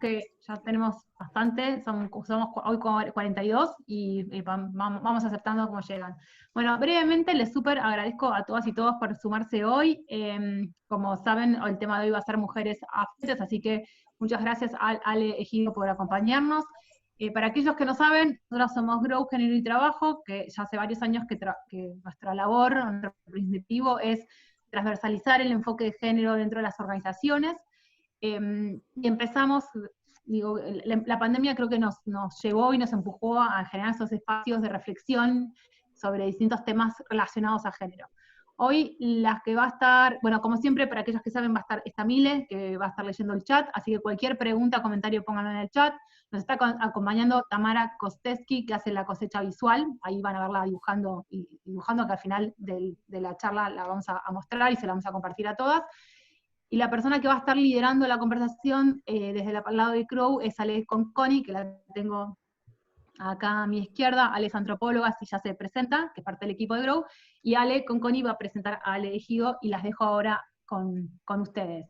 que ya tenemos bastante, somos hoy 42 y vamos aceptando cómo llegan. Bueno, brevemente les súper agradezco a todas y todos por sumarse hoy. Como saben, el tema de hoy va a ser mujeres afectadas, así que muchas gracias a Ale Ejido por acompañarnos. Para aquellos que no saben, nosotros somos Grow, Género y Trabajo, que ya hace varios años que nuestra labor, nuestro objetivo es transversalizar el enfoque de género dentro de las organizaciones. Y empezamos, digo, la pandemia creo que nos llevó y nos empujó a generar esos espacios de reflexión sobre distintos temas relacionados a género. Hoy las que va a estar, bueno, como siempre, para aquellos que saben, va a estar esta Mile, que va a estar leyendo el chat, así que cualquier pregunta, comentario, pónganlo en el chat. Nos está acompañando Tamara Kosteski, que hace la cosecha visual, ahí van a verla dibujando, que al final de la charla la vamos a mostrar y se la vamos a compartir a todas. Y la persona que va a estar liderando la conversación desde el lado de Crow es Ale Conconi, que la tengo acá a mi izquierda. Ale es antropóloga, si ya se presenta, que es parte del equipo de Grow, y Ale Conconi va a presentar a Ale Ejido, y las dejo ahora con ustedes.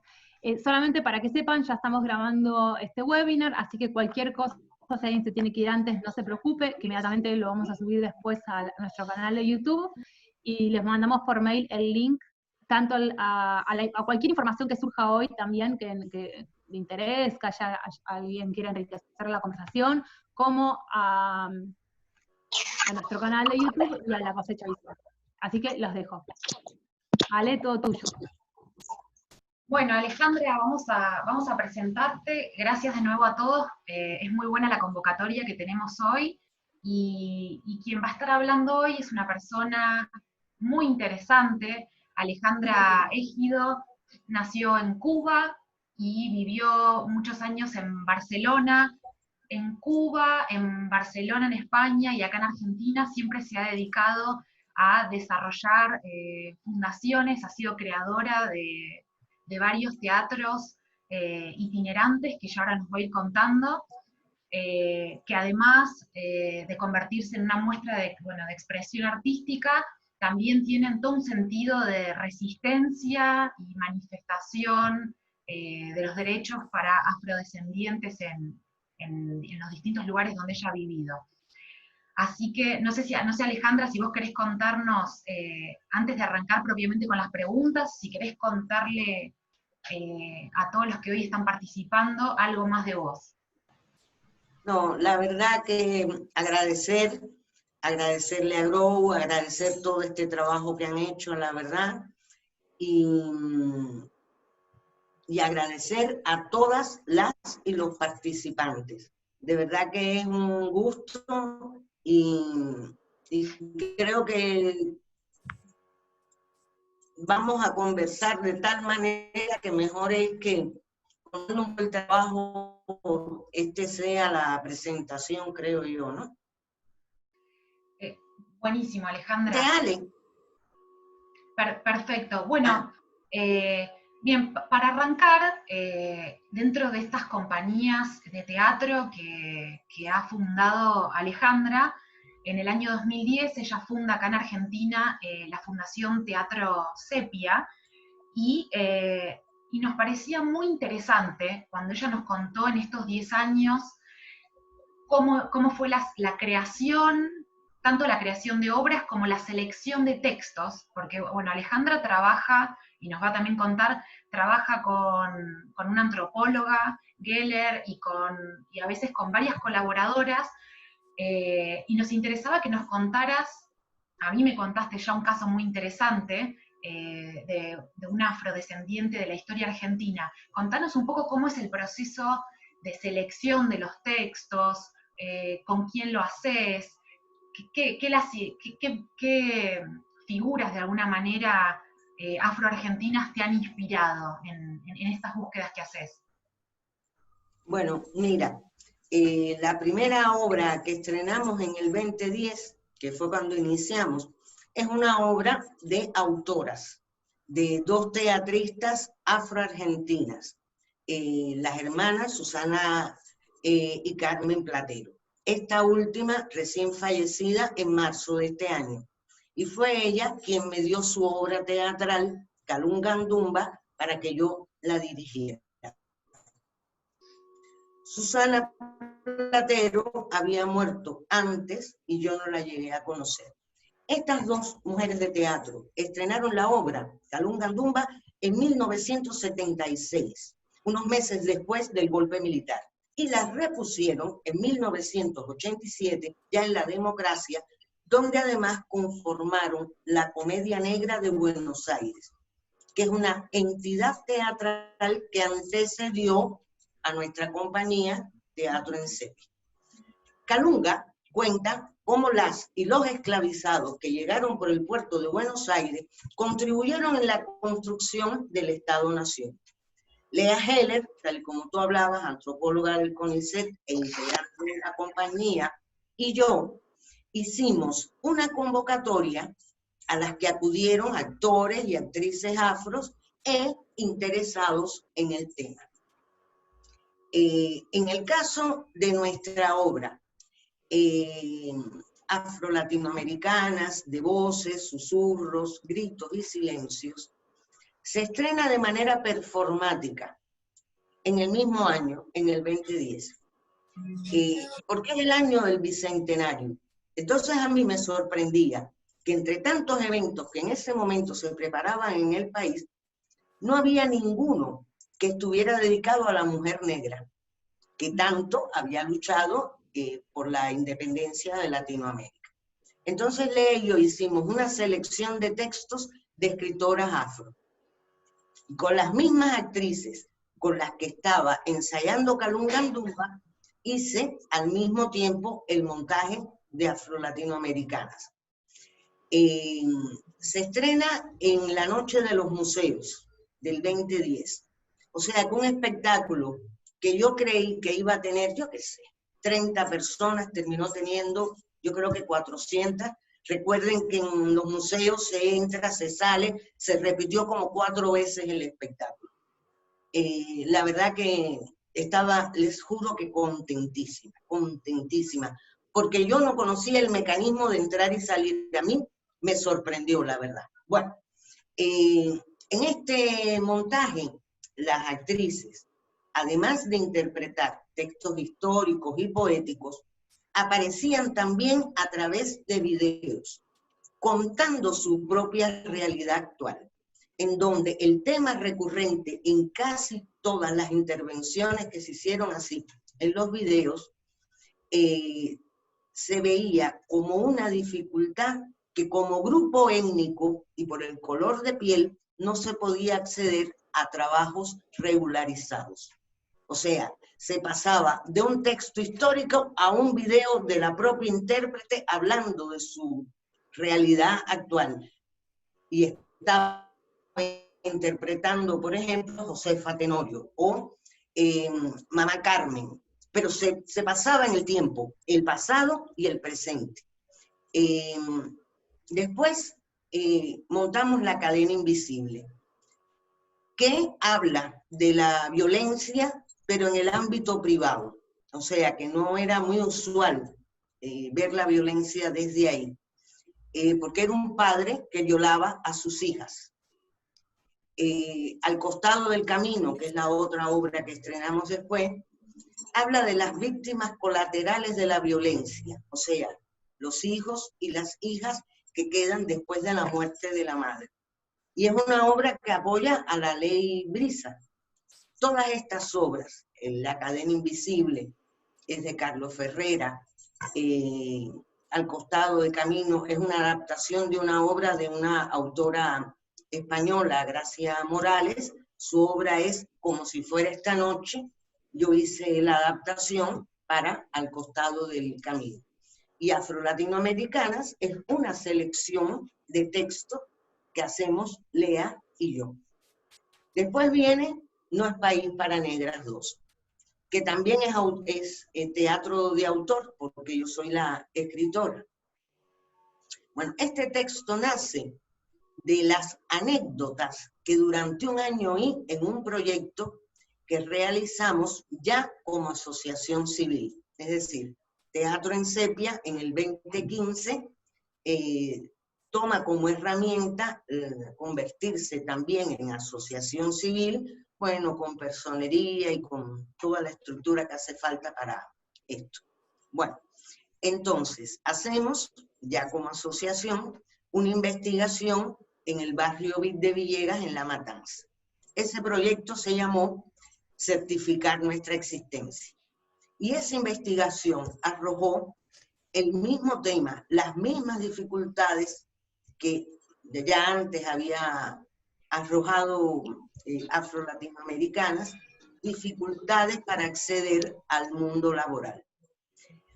Solamente para que sepan, ya estamos grabando este webinar, así que cualquier cosa, si alguien se tiene que ir antes, no se preocupe, que inmediatamente lo vamos a subir después a nuestro canal de YouTube, y les mandamos por mail el link tanto a cualquier información que surja hoy también, que de interés, que alguien quiera enriquecer la conversación, como a nuestro canal de YouTube y a la cosecha visual. Así que los dejo. Ale, todo tuyo. Bueno, Alejandra, vamos a presentarte. Gracias de nuevo a todos. Es muy buena la convocatoria que tenemos hoy. Y quien va a estar hablando hoy es una persona muy interesante. Alejandra Ejido nació en Cuba y vivió muchos años en Barcelona. En Cuba, en Barcelona, en España y acá en Argentina siempre se ha dedicado a desarrollar fundaciones, ha sido creadora de varios teatros itinerantes que yo ahora nos voy a ir contando, que además de convertirse en una muestra de expresión artística, también tienen todo un sentido de resistencia y manifestación de los derechos para afrodescendientes en los distintos lugares donde ella ha vivido. Así que no sé Alejandra, si vos querés contarnos, antes de arrancar propiamente con las preguntas, si querés contarle a todos los que hoy están participando algo más de vos. No, la verdad que agradecerle a Grow, agradecer todo este trabajo que han hecho, la verdad, y agradecer a todas las y los participantes. De verdad que es un gusto y creo que vamos a conversar de tal manera que mejor es que con el trabajo sea la presentación, creo yo, ¿no? Buenísimo, Alejandra. Dale. Perfecto. Bueno, bien, para arrancar, dentro de estas compañías de teatro que ha fundado Alejandra, en el año 2010 ella funda acá en Argentina la Fundación Teatro Sepia, y nos parecía muy interesante cuando ella nos contó en estos 10 años cómo fue la creación, tanto la creación de obras como la selección de textos, porque bueno, Alejandra trabaja, y nos va a también contar, trabaja con una antropóloga, Geller, y a veces con varias colaboradoras, y nos interesaba que nos contaras, a mí me contaste ya un caso muy interesante, de una afrodescendiente de la historia argentina. Contanos un poco cómo es el proceso de selección de los textos, con quién lo haces, qué figuras de alguna manera afroargentinas te han inspirado en estas búsquedas que haces. Bueno, mira, la primera obra que estrenamos en el 2010, que fue cuando iniciamos, es una obra de autoras, de dos teatristas afroargentinas, las hermanas Susana y Carmen Platero. Esta última recién fallecida en marzo de este año. Y fue ella quien me dio su obra teatral, Calungandumba, para que yo la dirigiera. Susana Platero había muerto antes y yo no la llegué a conocer. Estas dos mujeres de teatro estrenaron la obra Kalungandumba en 1976, unos meses después del golpe militar, y la repusieron en 1987, ya en la democracia, donde además conformaron la Comedia Negra de Buenos Aires, que es una entidad teatral que antecedió a nuestra compañía Teatro en Sepia. Kalunga cuenta cómo las y los esclavizados que llegaron por el puerto de Buenos Aires contribuyeron en la construcción del Estado-Nación. Lea Heller, tal como tú hablabas, antropóloga del CONICET e integrante de la compañía, y yo hicimos una convocatoria a las que acudieron actores y actrices afros e interesados en el tema. En el caso de nuestra obra, afro-latinoamericanas, de voces, susurros, gritos y silencios, se estrena de manera performática en el mismo año, en el 2010, porque es el año del Bicentenario. Entonces a mí me sorprendía que entre tantos eventos que en ese momento se preparaban en el país, no había ninguno que estuviera dedicado a la mujer negra, que tanto había luchado por la independencia de Latinoamérica. Entonces Lea y yo hicimos una selección de textos de escritoras afro. Y con las mismas actrices con las que estaba ensayando Kalungandumba, hice al mismo tiempo el montaje de afro-latinoamericanas. Se estrena en la Noche de los Museos del 2010. O sea, que un espectáculo que yo creí que iba a tener, yo qué sé, 30 personas, terminó teniendo, yo creo que 400. Recuerden que en los museos se entra, se sale, se repitió como 4 veces el espectáculo. La verdad que estaba, les juro que contentísima, contentísima, porque yo no conocía el mecanismo de entrar y salir. A mí me sorprendió, la verdad. Bueno, en este montaje, las actrices, además de interpretar textos históricos y poéticos, aparecían también a través de videos, contando su propia realidad actual, en donde el tema recurrente en casi todas las intervenciones que se hicieron así en los videos, se veía como una dificultad que como grupo étnico y por el color de piel no se podía acceder a trabajos regularizados. O sea, se pasaba de un texto histórico a un video de la propia intérprete hablando de su realidad actual. Y estaba interpretando, por ejemplo, Josefa Tenorio o Mamá Carmen, pero se pasaba en el tiempo, el pasado y el presente. Después montamos La Cadena Invisible, que habla de la violencia, pero en el ámbito privado. O sea, que no era muy usual ver la violencia desde ahí, porque era un padre que violaba a sus hijas. Al costado del camino, que es la otra obra que estrenamos después, habla de las víctimas colaterales de la violencia, o sea, los hijos y las hijas que quedan después de la muerte de la madre. Y es una obra que apoya a la ley Brisa. Todas estas obras, La Cadena Invisible, es de Carlos Ferrera, Al costado del camino es una adaptación de una obra de una autora española, Gracia Morales. Su obra es Como si fuera esta noche. Yo hice la adaptación para Al costado del camino. Y Afro-Latinoamericanas es una selección de textos que hacemos Lea y yo. Después viene No es país para negras 2, que también es teatro de autor, porque yo soy la escritora. Bueno, este texto nace de las anécdotas que durante un año oí en un proyecto que realizamos ya como asociación civil. Es decir, Teatro en Sepia en el 2015 toma como herramienta convertirse también en asociación civil bueno, con personería y con toda la estructura que hace falta para esto. Bueno, entonces, hacemos, ya como asociación, una investigación en el barrio de Villegas, en La Matanza. Ese proyecto se llamó Certificar Nuestra Existencia. Y esa investigación arrojó el mismo tema, las mismas dificultades que ya antes había arrojado afro-latinoamericanas, dificultades para acceder al mundo laboral.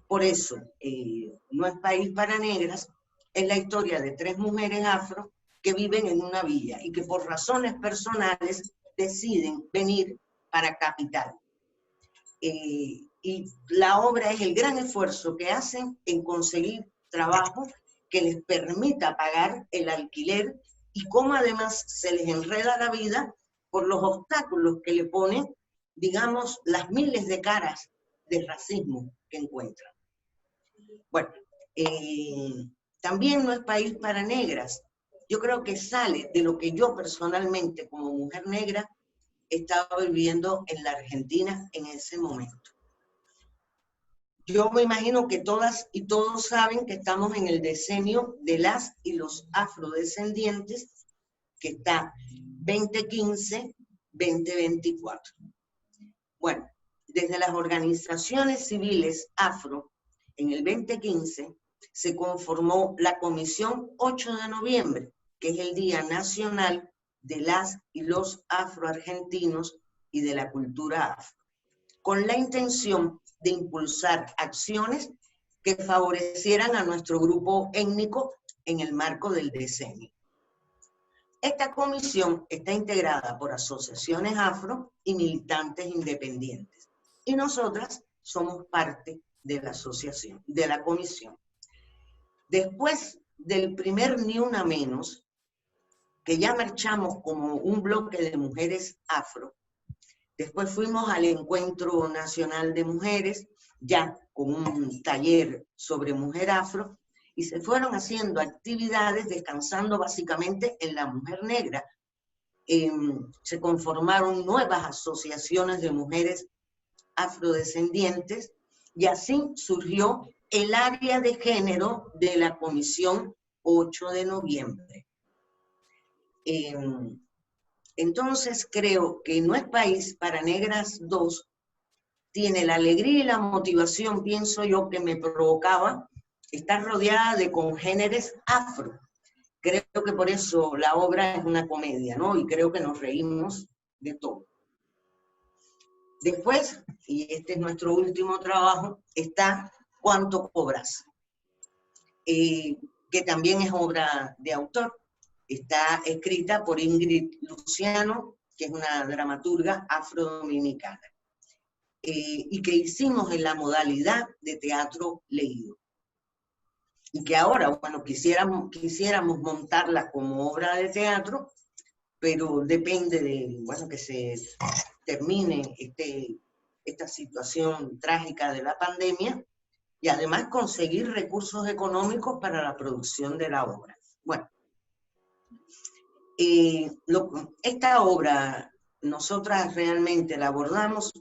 Por eso, No es país para negras es la historia de 3 mujeres afro que viven en una villa y que por razones personales deciden venir para Capital. Y la obra es el gran esfuerzo que hacen en conseguir trabajo que les permita pagar el alquiler y cómo además se les enreda la vida por los obstáculos que le ponen, digamos, las miles de caras de racismo que encuentran. Bueno, también No es país para negras. Yo creo que sale de lo que yo personalmente, como mujer negra, estaba viviendo en la Argentina en ese momento. Yo me imagino que todas y todos saben que estamos en el decenio de las y los afrodescendientes, que está 2015-2024. Bueno, desde las organizaciones civiles afro, en el 2015, se conformó la Comisión 8 de noviembre, que es el Día Nacional de las y los afroargentinos y de la cultura afro, con la intención de impulsar acciones que favorecieran a nuestro grupo étnico en el marco del decenio. Esta comisión está integrada por asociaciones afro y militantes independientes, y nosotras somos parte de la asociación, de la comisión. Después del primer Ni Una Menos, que ya marchamos como un bloque de mujeres afro, después fuimos al Encuentro Nacional de Mujeres, ya con un taller sobre mujer afro, y se fueron haciendo actividades descansando básicamente en la mujer negra. Se conformaron nuevas asociaciones de mujeres afrodescendientes, y así surgió el área de género de la Comisión 8 de noviembre. Entonces creo que No es país para negras 2 tiene la alegría y la motivación, pienso yo, que me provocaba estar rodeada de congéneres afro. Creo que por eso la obra es una comedia, ¿no? Y creo que nos reímos de todo. Después, y este es nuestro último trabajo, está ¿Cuánto cobras? Que también es obra de autor. Está escrita por Ingrid Luciano, que es una dramaturga afrodominicana, y que hicimos en la modalidad de teatro leído. Y que ahora, bueno, quisiéramos montarla como obra de teatro, pero depende de, bueno, que se termine esta situación trágica de la pandemia, y además conseguir recursos económicos para la producción de la obra. Bueno, esta obra nosotras realmente la abordamos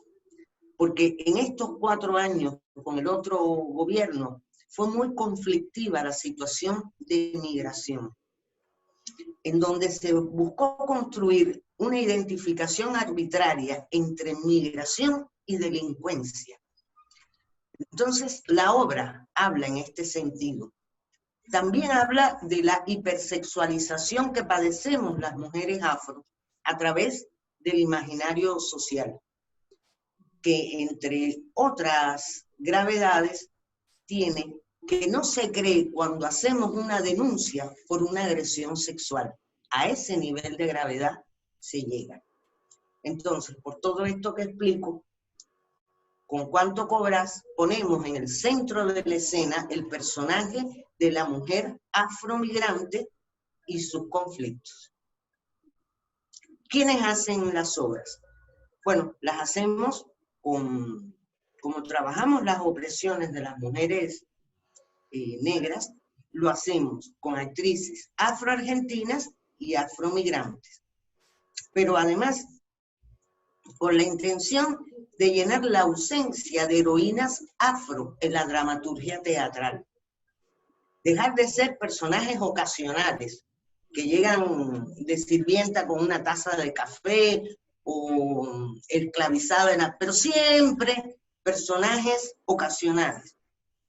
porque en estos 4 años con el otro gobierno fue muy conflictiva la situación de migración, en donde se buscó construir una identificación arbitraria entre migración y delincuencia. Entonces, la obra habla en este sentido. También habla de la hipersexualización que padecemos las mujeres afro a través del imaginario social, que entre otras gravedades tiene que no se cree cuando hacemos una denuncia por una agresión sexual. A ese nivel de gravedad se llega. Entonces, por todo esto que explico, con Cuánto cobras, ponemos en el centro de la escena el personaje de la mujer afromigrante y sus conflictos. ¿Quiénes hacen las obras? Bueno, las hacemos como trabajamos las opresiones de las mujeres negras, lo hacemos con actrices afroargentinas y afromigrantes. Pero además con la intención de llenar la ausencia de heroínas afro en la dramaturgia teatral. Dejar de ser personajes ocasionales, que llegan de sirvienta con una taza de café o esclavizada, pero siempre personajes ocasionales.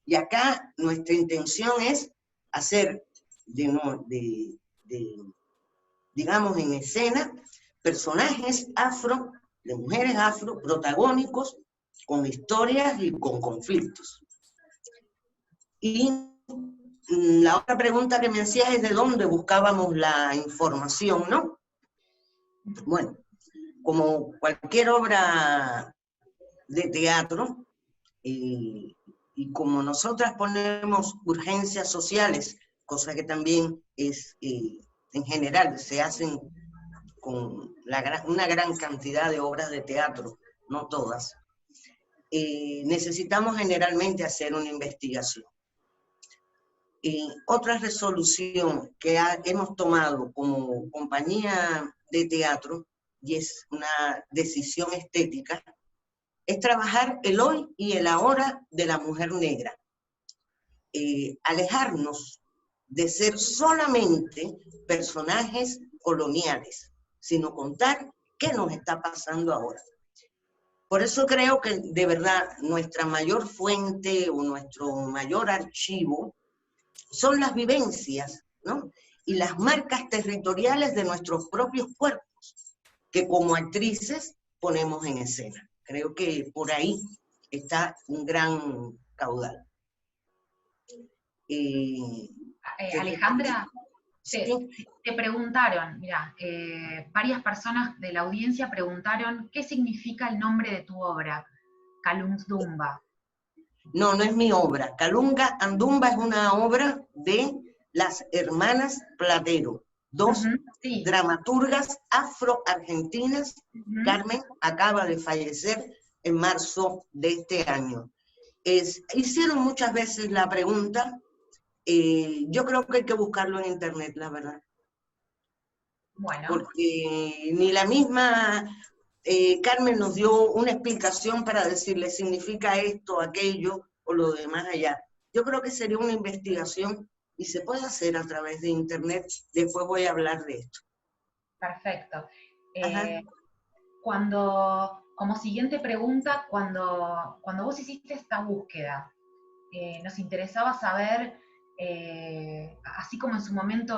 Y acá nuestra intención es hacer, digamos, en escena, personajes afro, de mujeres afro, protagónicos, con historias y con conflictos. Y la otra pregunta que me hacías es de dónde buscábamos la información, ¿no? Bueno, como cualquier obra de teatro, y como nosotras ponemos urgencias sociales, cosa que también es, en general, se hacen con una gran cantidad de obras de teatro, no todas, necesitamos generalmente hacer una investigación. Otra resolución que hemos tomado como compañía de teatro, y es una decisión estética, es trabajar el hoy y el ahora de la mujer negra. Alejarnos de ser solamente personajes coloniales, sino contar qué nos está pasando ahora. Por eso creo que de verdad nuestra mayor fuente o nuestro mayor archivo son las vivencias, ¿no? Y las marcas territoriales de nuestros propios cuerpos, que como actrices ponemos en escena. Creo que por ahí está un gran caudal. Alejandra, sí. te preguntaron, mira, varias personas de la audiencia preguntaron qué significa el nombre de tu obra, Calundumba. No, no es mi obra. Calunga Andumba es una obra de las hermanas Platero, dos sí. dramaturgas afro-argentinas. Carmen acaba de fallecer en marzo de este año. Hicieron muchas veces la pregunta, yo creo que hay que buscarlo en internet, la verdad. Bueno. Porque ni la misma Carmen nos dio una explicación para decirle significa esto, aquello o lo demás allá. Yo creo que sería una investigación y se puede hacer a través de internet. Después voy a hablar de esto. Perfecto. Como siguiente pregunta, cuando vos hiciste esta búsqueda, nos interesaba saber, así como en su momento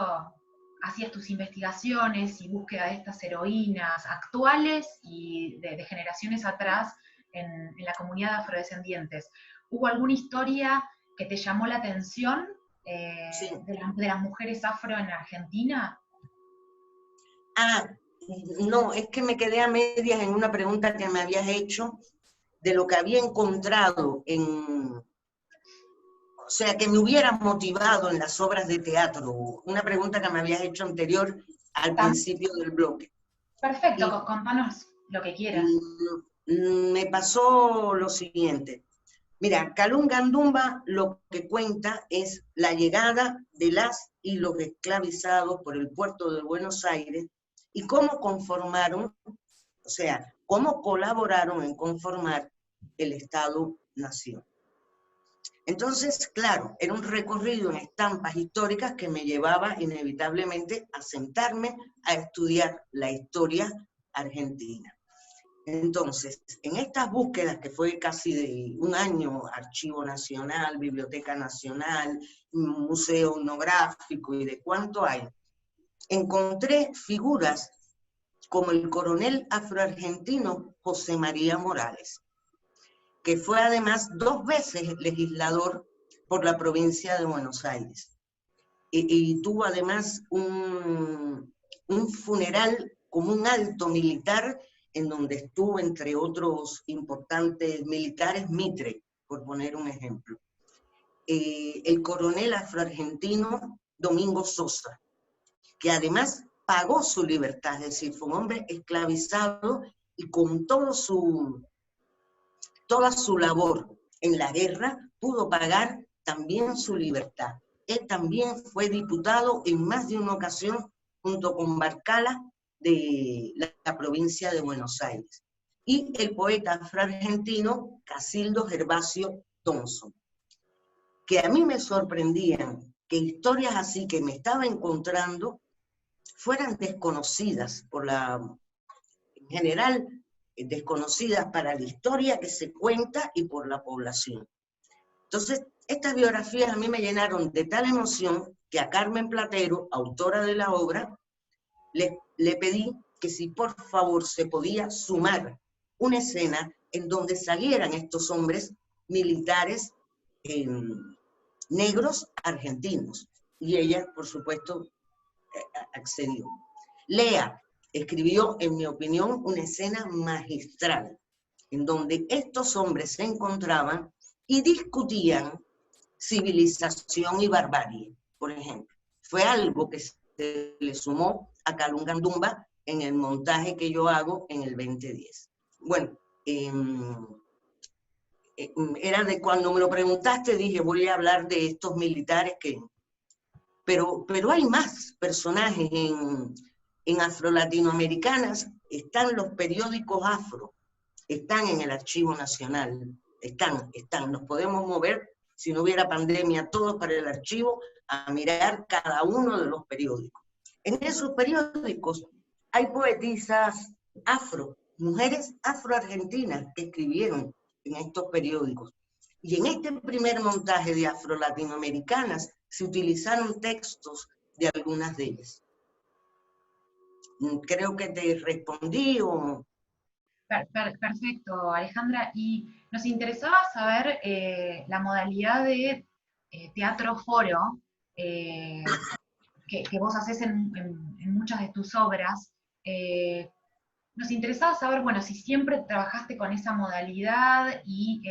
hacías tus investigaciones y búsqueda de estas heroínas actuales y de generaciones atrás en la comunidad de afrodescendientes, ¿hubo alguna historia que te llamó la atención sí. de las mujeres afro en Argentina? No, es que me quedé a medias en una pregunta que me habías hecho de lo que había encontrado o sea, que me hubiera motivado en las obras de teatro. Una pregunta que me habías hecho anterior al principio del bloque. Perfecto, contanos lo que quieras. Me pasó lo siguiente. Mira, Calunga Andumba lo que cuenta es la llegada de las y los esclavizados por el puerto de Buenos Aires y cómo conformaron, o sea, cómo colaboraron en conformar el Estado-Nación. Entonces, claro, era un recorrido en estampas históricas que me llevaba inevitablemente a sentarme a estudiar la historia argentina. Entonces, en estas búsquedas, que fue casi de un año, Archivo Nacional, Biblioteca Nacional, Museo Etnográfico y de cuánto hay, encontré figuras como el coronel afroargentino José María Morales, que fue además 2 veces legislador por la provincia de Buenos Aires. Y tuvo además un funeral como un alto militar en donde estuvo, entre otros importantes militares, Mitre, por poner un ejemplo. El coronel afroargentino Domingo Sosa, que además pagó su libertad, es decir, fue un hombre esclavizado y con toda su labor en la guerra pudo pagar también su libertad. Él también fue diputado en más de una ocasión junto con Barcala de la provincia de Buenos Aires. y el poeta afroargentino Casildo Gervasio Thompson, que a mí me sorprendían que historias así que me estaba encontrando fueran desconocidas en general, desconocidas para la historia que se cuenta y por la población. Entonces, estas biografías a mí me llenaron de tal emoción que a Carmen Platero, autora de la obra, le pedí que si por favor se podía sumar una escena en donde salieran estos hombres militares negros argentinos. Y ella, por supuesto, accedió. Lea escribió, en mi opinión, una escena magistral, en donde estos hombres se encontraban y discutían civilización y barbarie, por ejemplo. Fue algo que se le sumó a Kalungandumba en el montaje que yo hago en el 2010. Bueno, era de cuando me lo preguntaste, dije, voy a hablar de estos militares que... Pero hay más personajes en Afro-Latinoamericanas, están los periódicos afro, están en el Archivo Nacional, están, nos podemos mover, si no hubiera pandemia, todos para el archivo, a mirar cada uno de los periódicos. En esos periódicos hay poetisas afro, mujeres afro-argentinas que escribieron en estos periódicos. Y en este primer montaje de Afro-Latinoamericanas se utilizaron textos de algunas de ellas. Creo que te respondí o... Perfecto, Alejandra. Y nos interesaba saber la modalidad de teatro foro que vos haces en muchas de tus obras. Nos interesaba saber, bueno, si siempre trabajaste con esa modalidad y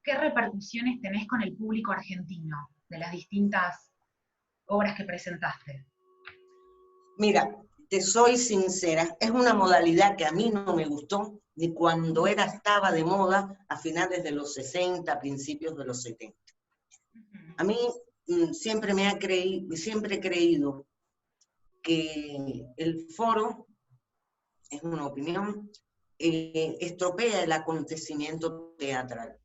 qué repercusiones tenés con el público argentino de las distintas obras que presentaste. Mira, te soy sincera, es una modalidad que a mí no me gustó ni cuando estaba de moda a finales de los 60, principios de los 70. A mí siempre he creído que el foro, es una opinión, estropea el acontecimiento teatral.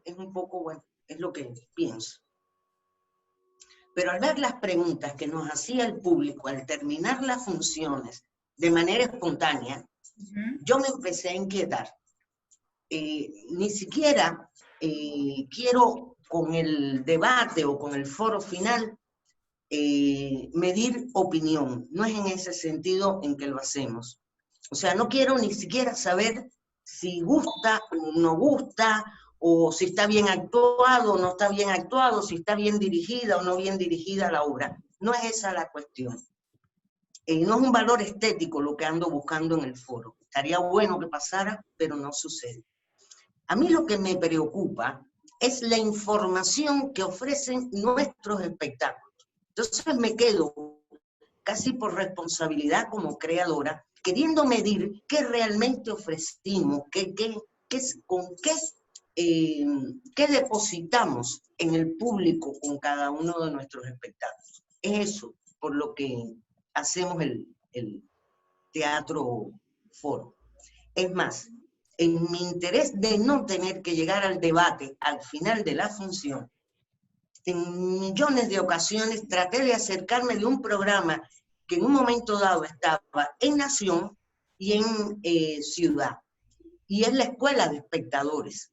Es un poco, bueno, es lo que pienso. Pero al ver las preguntas que nos hacía el público al terminar las funciones de manera espontánea, yo me empecé a inquietar. Ni siquiera quiero con el debate o con el foro final medir opinión. No es en ese sentido en que lo hacemos. O sea, no quiero ni siquiera saber si gusta o no gusta, o si está bien actuado o no está bien actuado, si está bien dirigida o no bien dirigida la obra. No es esa la cuestión. No es un valor estético lo que ando buscando en el foro. Estaría bueno que pasara, pero no sucede. A mí lo que me preocupa es la información que ofrecen nuestros espectáculos. Entonces me quedo, casi por responsabilidad como creadora, queriendo medir qué realmente ofrecimos, con qué depositamos en el público con cada uno de nuestros espectáculos. Es eso por lo que hacemos el teatro foro. Es más, en mi interés de no tener que llegar al debate al final de la función, en millones de ocasiones traté de acercarme de un programa que en un momento dado estaba en Nación y en Ciudad, y es la Escuela de Espectadores,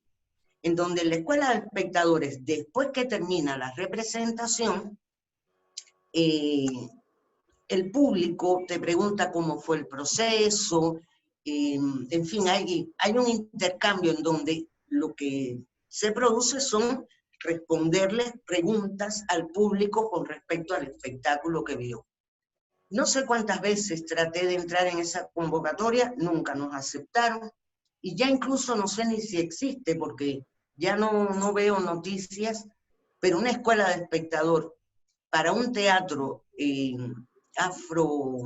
en donde en la Escuela de Espectadores, después que termina la representación, el público te pregunta cómo fue el proceso, en fin, hay un intercambio en donde lo que se produce son responderles preguntas al público con respecto al espectáculo que vio. No sé cuántas veces traté de entrar en esa convocatoria, nunca nos aceptaron, y ya incluso no sé ni si existe, porque ya no veo noticias, pero una escuela de espectador para un teatro afro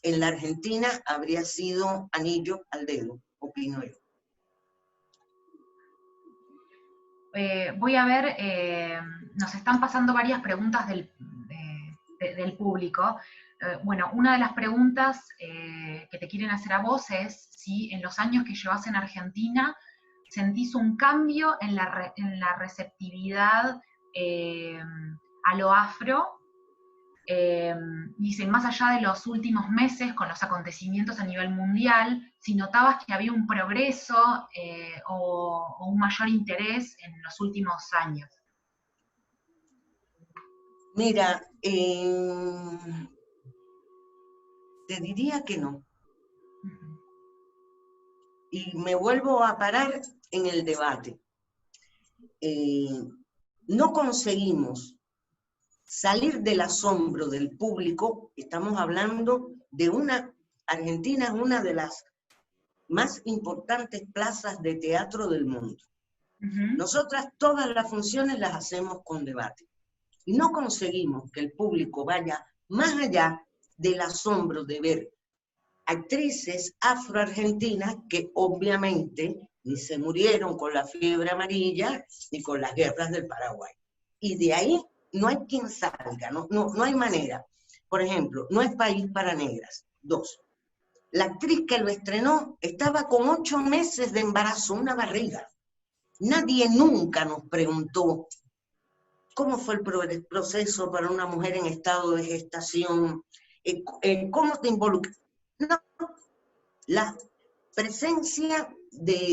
en la Argentina habría sido anillo al dedo, opino yo. Voy a ver, nos están pasando varias preguntas del público. Bueno, una de las preguntas que te quieren hacer a vos es si en los años que llevas en Argentina sentís un cambio en la receptividad a lo afro. Dicen, más allá de los últimos meses con los acontecimientos a nivel mundial, si notabas que había un progreso o un mayor interés en los últimos años. Mira, te diría que no. Y me vuelvo a parar en el debate. No conseguimos salir del asombro del público. Estamos hablando de Argentina es una de las más importantes plazas de teatro del mundo. Nosotras todas las funciones las hacemos con debate. Y no conseguimos que el público vaya más allá del asombro de ver actrices afroargentinas que obviamente ni se murieron con la fiebre amarilla ni con las guerras del Paraguay. Y de ahí no hay quien salga, no hay manera. Por ejemplo, No es país para negras. 2. La actriz que lo estrenó estaba con 8 meses de embarazo, una barriga. Nadie nunca nos preguntó cómo fue el proceso para una mujer en estado de gestación, cómo te involucras. No, la presencia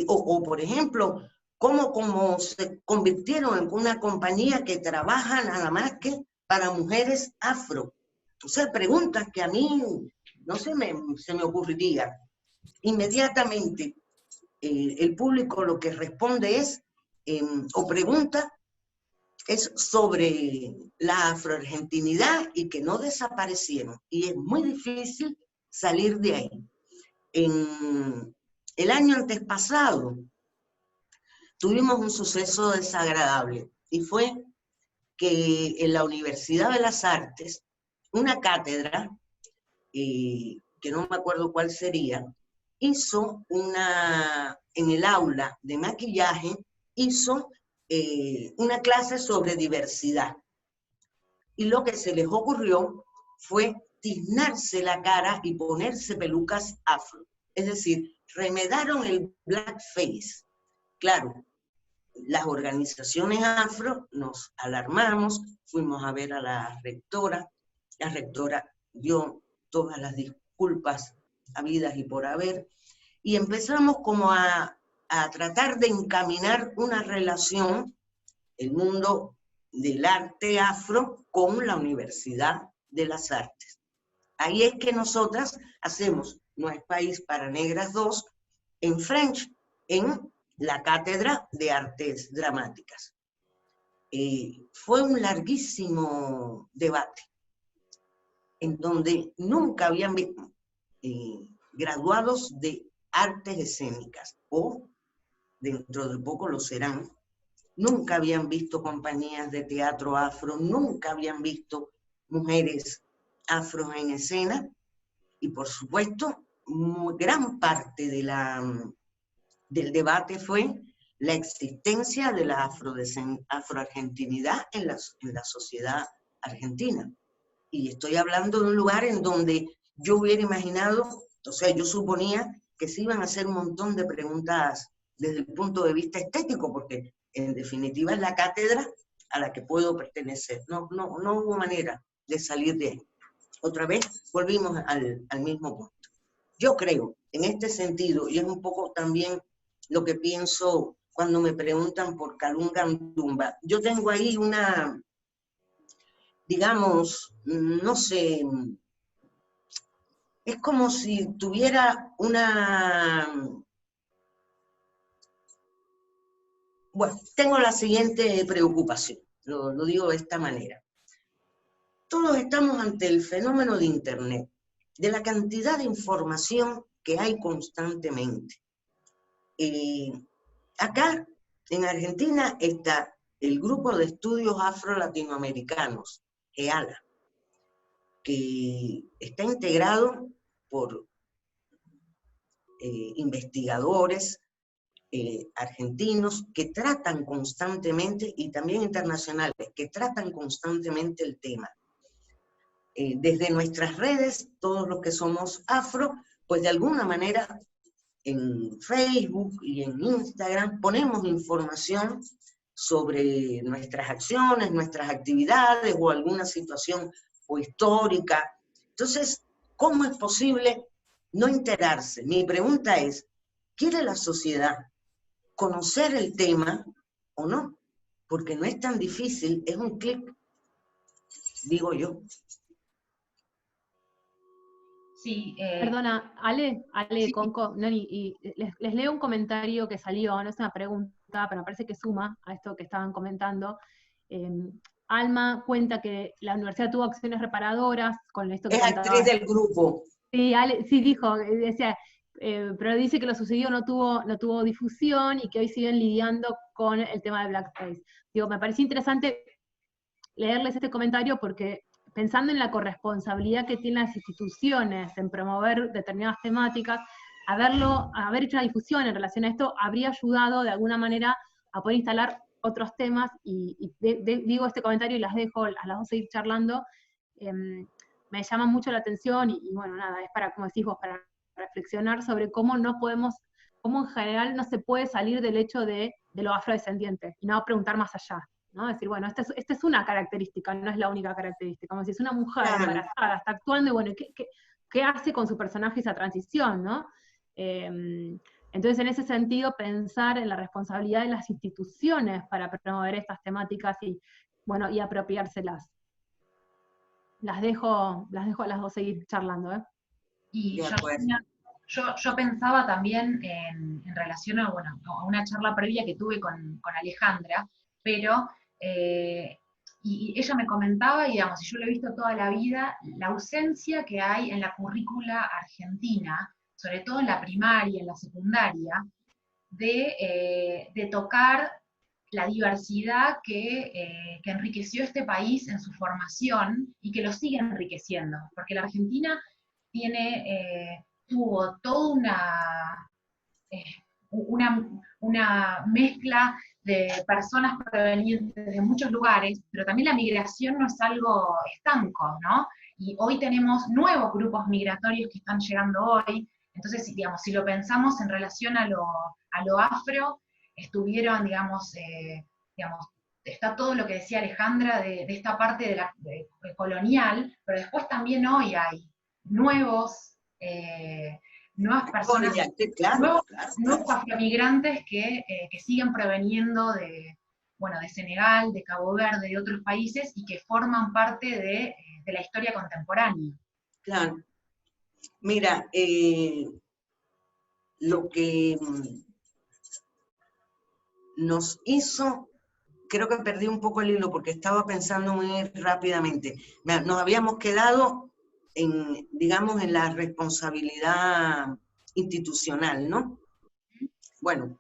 o por ejemplo, cómo se convirtieron en una compañía que trabaja nada más que para mujeres afro. O sea, preguntas que a mí no se me ocurriría. Inmediatamente el público lo que responde es, o pregunta, es sobre la afroargentinidad y que no desaparecieron. Y es muy difícil salir de ahí. En el año antes pasado tuvimos un suceso desagradable y fue que en la Universidad de las Artes, una cátedra, que no me acuerdo cuál sería, hizo en el aula de maquillaje, hizo una clase sobre diversidad. Y lo que se les ocurrió fue tiznarse la cara y ponerse pelucas afro. Es decir, remedaron el blackface. Claro, las organizaciones afro nos alarmamos, fuimos a ver a la rectora dio todas las disculpas habidas y por haber, y empezamos como a tratar de encaminar una relación, el mundo del arte afro con la Universidad de las Artes. Ahí es que nosotras hacemos No es país para negras 2 en French, en la Cátedra de Artes Dramáticas. Fue un larguísimo debate, en donde nunca habían visto graduados de artes escénicas, o dentro de poco lo serán, nunca habían visto compañías de teatro afro, nunca habían visto mujeres afro en escena, y por supuesto, gran parte de del debate fue la existencia de la afroargentinidad en la sociedad argentina. Y estoy hablando de un lugar en donde yo hubiera imaginado, o sea, yo suponía que se iban a hacer un montón de preguntas desde el punto de vista estético, porque en definitiva es la cátedra a la que puedo pertenecer. No hubo manera de salir de ahí. Otra vez volvimos al mismo punto. Yo creo, en este sentido, y es un poco también lo que pienso cuando me preguntan por Kalunga Ndumba, yo tengo ahí una, digamos, no sé, es como si tuviera bueno, tengo la siguiente preocupación, lo digo de esta manera. Todos estamos ante el fenómeno de Internet, de la cantidad de información que hay constantemente. Acá, en Argentina, está el Grupo de Estudios Afro-Latinoamericanos, EALA, que está integrado por investigadores argentinos que tratan constantemente, y también internacionales, que tratan constantemente el tema. Desde nuestras redes, todos los que somos afro, pues de alguna manera en Facebook y en Instagram ponemos información sobre nuestras acciones, nuestras actividades o alguna situación o histórica. Entonces, ¿cómo es posible no enterarse? Mi pregunta es, ¿quiere la sociedad conocer el tema o no? Porque no es tan difícil, es un clic, digo yo. Sí, Perdona, Ale, sí, Conco, Nani, y les leo un comentario que salió, no es una pregunta, pero me parece que suma a esto que estaban comentando. Eh, Alma cuenta que la universidad tuvo acciones reparadoras con esto que Es actriz contaba. del grupo. Sí, Ale, sí dijo, decía, pero dice que lo sucedido no tuvo difusión y que hoy siguen lidiando con el tema de blackface. Digo, me pareció interesante leerles este comentario porque pensando en la corresponsabilidad que tienen las instituciones en promover determinadas temáticas, haber hecho una difusión en relación a esto habría ayudado de alguna manera a poder instalar otros temas, y digo este comentario y las dejo a las dos seguir charlando. Me llama mucho la atención y bueno, nada, es para, como decís vos, para reflexionar sobre cómo no podemos, cómo en general no se puede salir del hecho de lo afrodescendiente y no preguntar más allá, ¿no? Decir, bueno, esta es una característica, no es la única característica. Como si es una mujer embarazada, está actuando, y bueno, ¿qué hace con su personaje esa transición, no? Entonces, en ese sentido, pensar en la responsabilidad de las instituciones para promover estas temáticas y, bueno, y apropiárselas. Las dejo a las dos seguir charlando, ¿eh? y De acuerdo. yo pensaba también en relación a, bueno, a una charla previa que tuve con Alejandra, pero, y ella me comentaba, y digamos, y yo lo he visto toda la vida, la ausencia que hay en la currícula argentina, sobre todo en la primaria, en la secundaria, de tocar la diversidad que enriqueció este país en su formación y que lo sigue enriqueciendo, porque la Argentina tuvo toda una mezcla de personas provenientes de muchos lugares, pero también la migración no es algo estanco, ¿no? Y hoy tenemos nuevos grupos migratorios que están llegando hoy. Entonces, digamos, si lo pensamos en relación a lo afro, estuvieron, digamos, está todo lo que decía Alejandra de esta parte de colonial, pero después también hoy hay nuevas personas, Oye, claro, nuevos afromigrantes que siguen proveniendo bueno, de Senegal, de Cabo Verde, de otros países, y que forman parte de la historia contemporánea. claro. Mira, lo que nos hizo, creo que perdí un poco el hilo porque estaba pensando muy rápidamente. Nos habíamos quedado en, digamos, en la responsabilidad institucional, ¿no? Bueno,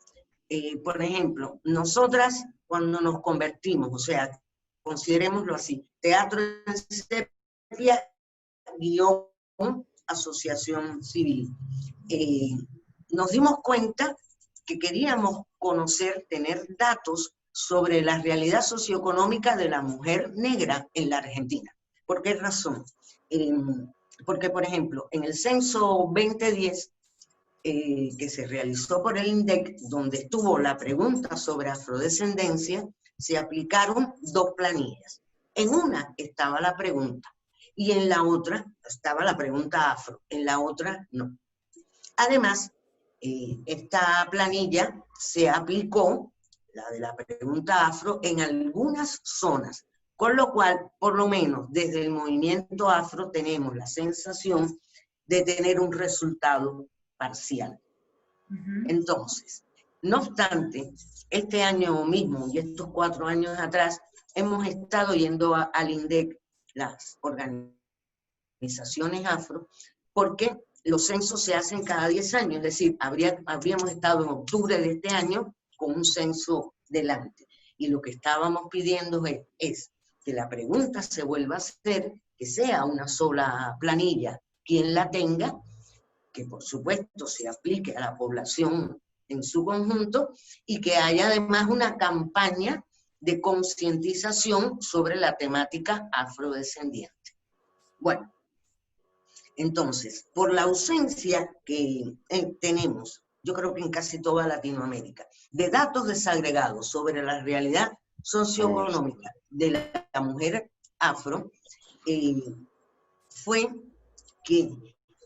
por ejemplo, nosotras cuando nos convertimos, o sea, considerémoslo así, Teatro en Sepia, guión, asociación civil. Nos dimos cuenta que queríamos conocer, tener datos sobre la realidad socioeconómica de la mujer negra en la Argentina. ¿Por qué razón? Porque, por ejemplo, en el censo 2010, que se realizó por el INDEC, donde estuvo la pregunta sobre afrodescendencia, se aplicaron dos planillas. En una estaba la pregunta y en la otra estaba la pregunta afro, en la otra no. Además, esta planilla se aplicó, la de la pregunta afro, en algunas zonas, con lo cual, por lo menos desde el movimiento afro, tenemos la sensación de tener un resultado parcial. Entonces, no obstante, este año mismo y estos 4 años atrás, hemos estado yendo al INDEC, las organizaciones afro, porque los censos se hacen cada 10 años, es decir, habríamos estado en octubre de este año con un censo delante. Y lo que estábamos pidiendo es que la pregunta se vuelva a hacer, que sea una sola planilla quien la tenga, que por supuesto se aplique a la población en su conjunto y que haya además una campaña de concientización sobre la temática afrodescendiente. Bueno, Entonces, por la ausencia que tenemos, yo creo que en casi toda Latinoamérica, de datos desagregados sobre la realidad socioeconómica de la mujer afro, fue que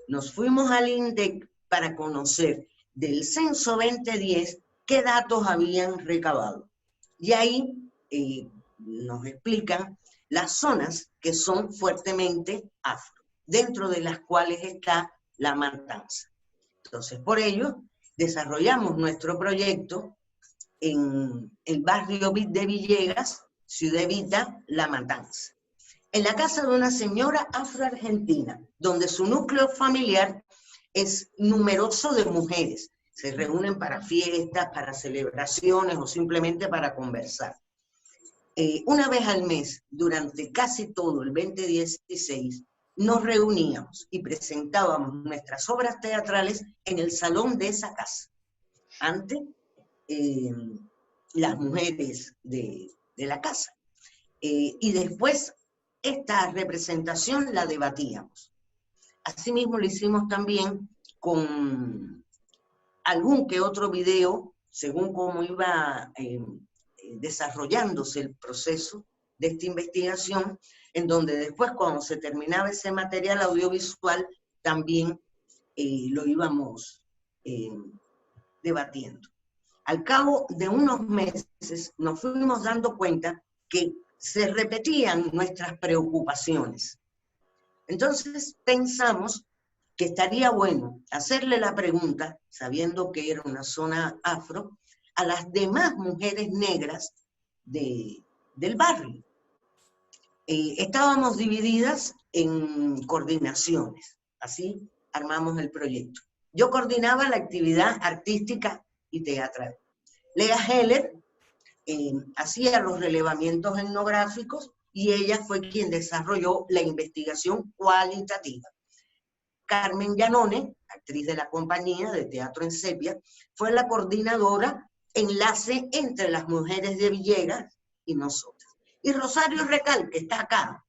nos fuimos al INDEC para conocer del censo 2010 qué datos habían recabado. Y ahí nos explican las zonas que son fuertemente afro, dentro de las cuales está La Matanza. Entonces, por ello, desarrollamos nuestro proyecto en el barrio de Villegas, Ciudad Evita, La Matanza, en la casa de una señora afroargentina, donde su núcleo familiar es numeroso de mujeres. Se reúnen para fiestas, para celebraciones o simplemente para conversar. Una vez al mes, durante casi todo el 2016, nos reuníamos y presentábamos nuestras obras teatrales en el salón de esa casa. Antes, las mujeres de la casa. Y después, esta representación la debatíamos. Asimismo, lo hicimos también con algún que otro video, según cómo iba desarrollándose el proceso de esta investigación, en donde después, cuando se terminaba ese material audiovisual, también lo íbamos debatiendo. Al cabo de unos meses nos fuimos dando cuenta que se repetían nuestras preocupaciones. Entonces pensamos que estaría bueno hacerle la pregunta, sabiendo que era una zona afro, a las demás mujeres negras del barrio. Estábamos divididas en coordinaciones, así armamos el proyecto. Yo coordinaba la actividad artística y teatral. Lea Heller hacía los relevamientos etnográficos y ella fue quien desarrolló la investigación cualitativa. Carmen Giannone, actriz de la compañía de Teatro en Sepia, fue la coordinadora, enlace entre las mujeres de Villegas y nosotras. Y Rosario Recal, que está acá,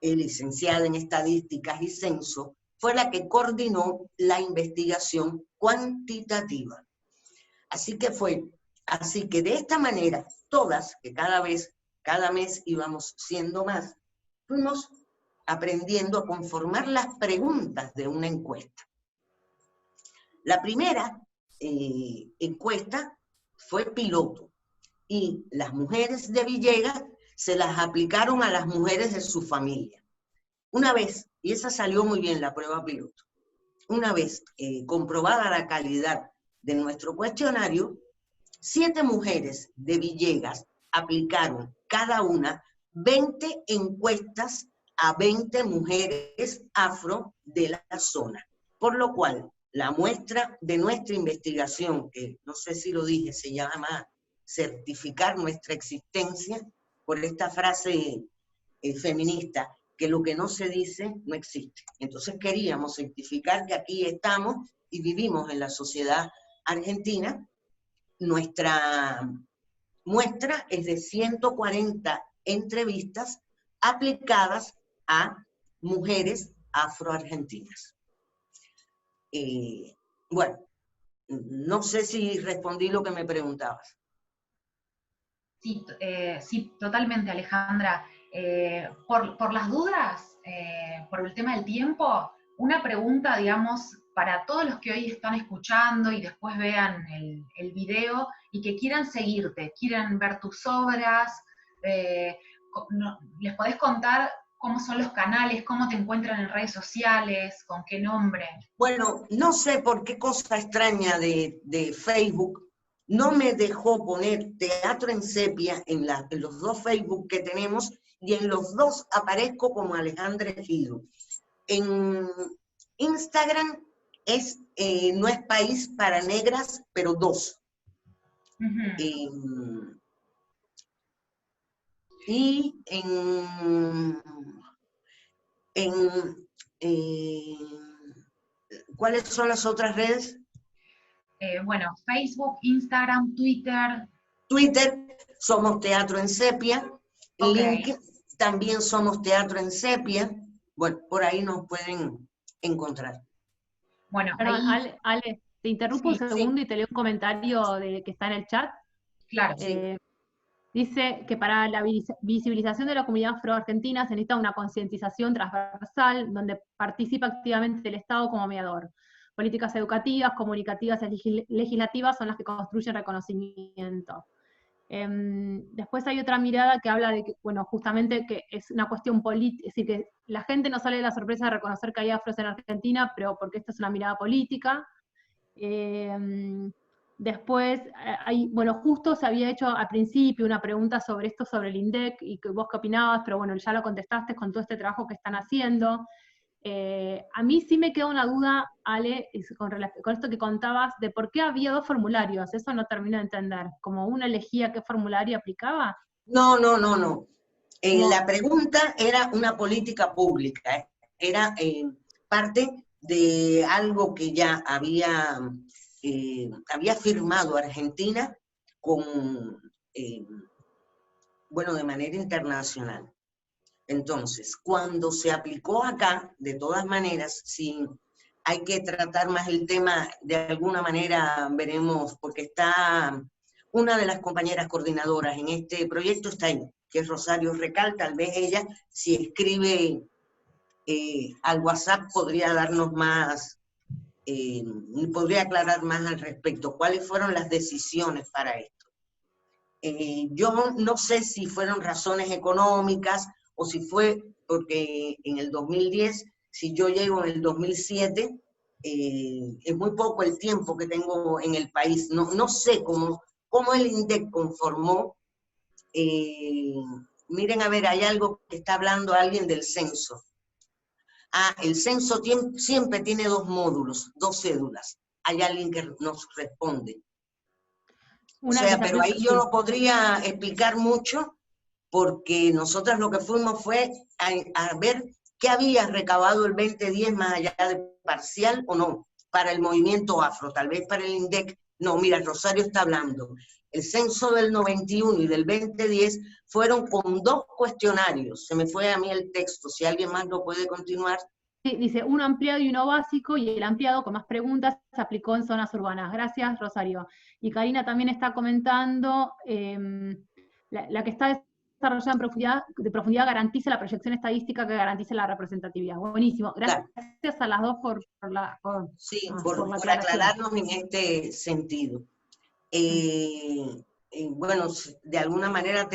licenciada en Estadísticas y Censo, fue la que coordinó la investigación cuantitativa. Así que de esta manera, todas, que cada mes íbamos siendo más, fuimos aprendiendo a conformar las preguntas de una encuesta. La primera encuesta fue piloto, y las mujeres de Villegas se las aplicaron a las mujeres de su familia. Una vez, y esa salió muy bien, la prueba piloto, una vez comprobada la calidad de nuestro cuestionario, 7 mujeres de Villegas aplicaron cada una 20 encuestas a 20 mujeres afro de la zona. Por lo cual, la muestra de nuestra investigación, que no sé si lo dije, se llama certificar nuestra existencia, por esta frase feminista, que lo que no se dice no existe. Entonces queríamos certificar que aquí estamos y vivimos en la sociedad argentina. Nuestra muestra es de 140 entrevistas aplicadas a mujeres afroargentinas. Bueno, no sé si respondí lo que me preguntabas. Sí, totalmente, Alejandra. Por las dudas, por el tema del tiempo, una pregunta, digamos, para todos los que hoy están escuchando y después vean el video y que quieran seguirte, quieran ver tus obras, ¿les podés contar cómo son los canales, cómo te encuentran en redes sociales, con qué nombre? Bueno, no sé por qué cosa extraña de Facebook, no me dejó poner Teatro en Sepia en los 2 Facebook que tenemos, y en los 2 aparezco como Alejandra Ejido. En Instagram no es País para Negras, pero 2. Uh-huh. Y ¿cuáles son las otras redes? Bueno, Facebook, Instagram, Twitter. Twitter, somos Teatro en Sepia. Okay. LinkedIn, también somos Teatro en Sepia. Bueno, por ahí nos pueden encontrar. Bueno, Perdón, ahí... Ale, te interrumpo un Sí, segundo y te leo un comentario que está en el chat. claro. Sí. Dice que para la visibilización de la comunidad afroargentina se necesita una concientización transversal donde participa activamente el Estado como mediador. Políticas educativas, comunicativas y legislativas son las que construyen reconocimiento. Después hay otra mirada que habla de que, bueno, justamente que es una cuestión política, es decir, que la gente no sale de la sorpresa de reconocer que hay afros en Argentina, pero porque esta es una mirada política. Después, bueno, justo se había hecho al principio una pregunta sobre esto, sobre el INDEC, y que vos qué opinabas, pero bueno, ya lo contestaste con todo este trabajo que están haciendo. A mí sí me queda una duda, Ale, con esto que contabas, de por qué había dos formularios, eso no termino de entender, como uno elegía qué formulario aplicaba. No. La pregunta era una política pública, era parte de algo que ya había firmado Argentina con, bueno, de manera internacional. Entonces, cuando se aplicó acá, de todas maneras, sí, hay que tratar más el tema, de alguna manera veremos, porque está una de las compañeras coordinadoras en este proyecto, está ahí, que es Rosario Recal. Tal vez ella, si escribe al WhatsApp, podría darnos más, podría aclarar más al respecto, cuáles fueron las decisiones para esto. Yo no sé si fueron razones económicas o si fue porque en el 2010, si yo llego en el 2007, es muy poco el tiempo que tengo en el país. No sé cómo el INDEC conformó. Miren, a ver, hay algo que está hablando alguien del censo. El censo siempre tiene dos módulos, dos cédulas. Hay alguien que nos responde. O sea, pero ahí yo no podría explicar mucho, porque nosotras lo que fuimos fue a ver qué había recabado el 2010 más allá de parcial o no, para el movimiento afro, tal vez para el INDEC. No, mira, Rosario está hablando. El censo del 91 y del 2010 fueron con dos cuestionarios. Se me fue a mí el texto, si alguien más lo puede continuar. Sí, dice, uno ampliado y uno básico, y el ampliado con más preguntas se aplicó en zonas urbanas. Gracias, Rosario. Y Karina también está comentando, la que está desarrollada en profundidad garantiza la proyección estadística que garantice la representatividad. Buenísimo. Gracias a las dos por la aclararnos en este sentido. Bueno, de alguna manera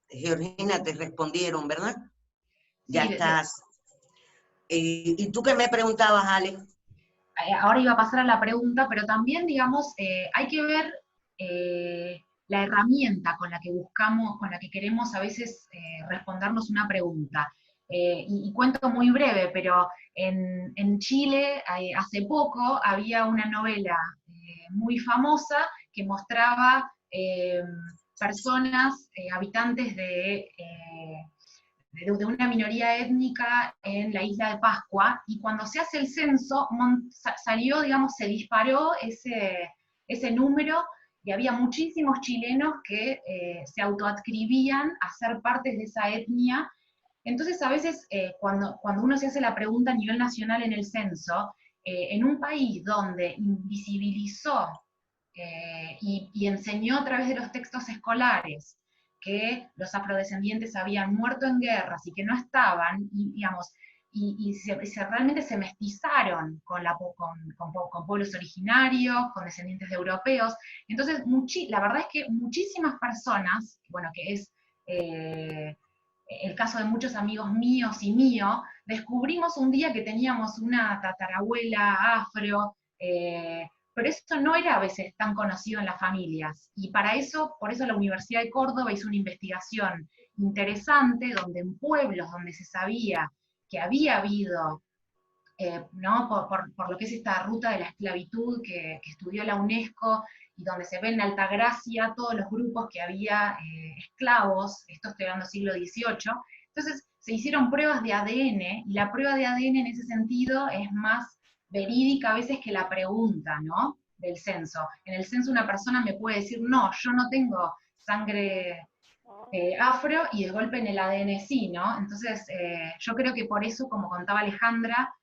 Georgina, te respondieron, ¿verdad? Sí, ya estás. ¿Y tú qué me preguntabas, Ale? Ahora iba a pasar a la pregunta, pero también, digamos, hay que ver la herramienta con la que buscamos, con la que queremos a veces respondernos una pregunta. Y cuento muy breve, pero en Chile hace poco había una novela muy famosa que mostraba personas, habitantes de una minoría étnica en la isla de Pascua, y cuando se hace el censo, salió, digamos, se disparó ese número, y había muchísimos chilenos que se autoadscribían a ser partes de esa etnia. Entonces, a veces, cuando uno se hace la pregunta a nivel nacional en el censo, en un país donde invisibilizó y enseñó a través de los textos escolares que los afrodescendientes habían muerto en guerras y que no estaban, y, digamos, realmente se mestizaron con pueblos originarios, con descendientes de europeos. Entonces, la verdad es que muchísimas personas, bueno, que es el caso de muchos amigos míos y mío, descubrimos un día que teníamos una tatarabuela afro, pero eso no era a veces tan conocido en las familias. Y por eso la Universidad de Córdoba hizo una investigación interesante, donde en pueblos donde se sabía que había habido, ¿no? por lo que es esta ruta de la esclavitud que estudió la UNESCO, y donde se ven en Altagracia todos los grupos que había esclavos, esto estoy hablando siglo XVIII. Entonces se hicieron pruebas de ADN, y la prueba de ADN en ese sentido es más verídica a veces que la pregunta, ¿no?, del censo. En el censo una persona me puede decir, no, yo no tengo sangre afro y el golpe en el ADN sí, ¿no? Entonces, yo creo que por eso, como contaba Alejandra,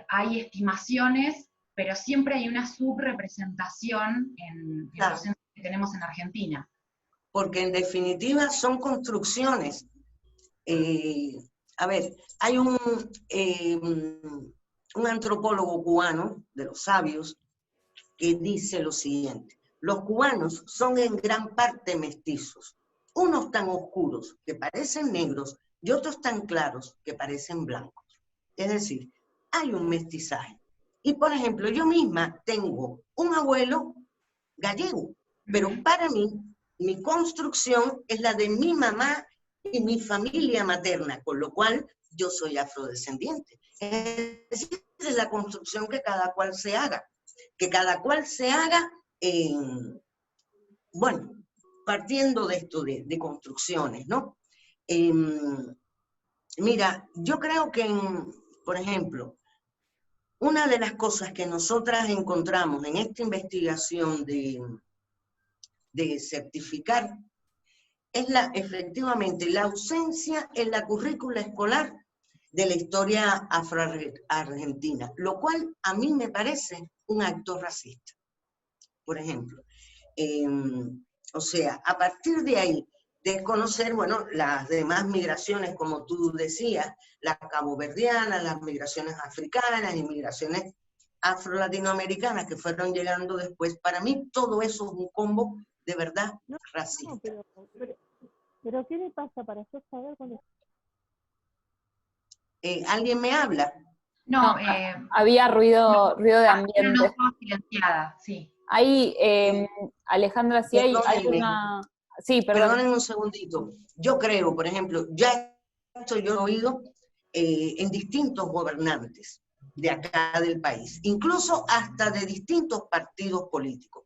hay estimaciones, pero siempre hay una subrepresentación en los Claro, censos que tenemos en Argentina. porque en definitiva son construcciones. Eh, a ver, hay un antropólogo cubano de los sabios que dice lo siguiente: los cubanos son en gran parte mestizos, unos tan oscuros que parecen negros y otros tan claros que parecen blancos. Es decir, hay un mestizaje. Y por ejemplo, yo misma tengo un abuelo gallego, pero para mí, mi construcción es la de mi mamá y mi familia materna, con lo cual yo soy afrodescendiente. Es decir, es la construcción que cada cual se haga. Que cada cual se haga, bueno, partiendo de esto, de construcciones, ¿no? Mira, yo creo que, por ejemplo, una de las cosas que nosotras encontramos en esta investigación de certificar es efectivamente la ausencia en la currícula escolar de la historia afroargentina, lo cual a mí me parece un acto racista. Por ejemplo, o sea, a partir de ahí, desconocer, bueno, las demás migraciones, como tú decías, las caboverdianas, las migraciones africanas y migraciones afro-latinoamericanas que fueron llegando después. Para mí todo eso es un combo de verdad racista. No, pero ¿qué le pasa para hacer saber cuál es? ¿Alguien me habla? No, Había ruido de no ambiente. estaba silenciada, sí. Ahí, Alejandra, sí hay una... Sí, perdón. Perdonen un segundito. Yo creo, por ejemplo, ya esto yo he oído en distintos gobernantes de acá del país, incluso hasta de distintos partidos políticos.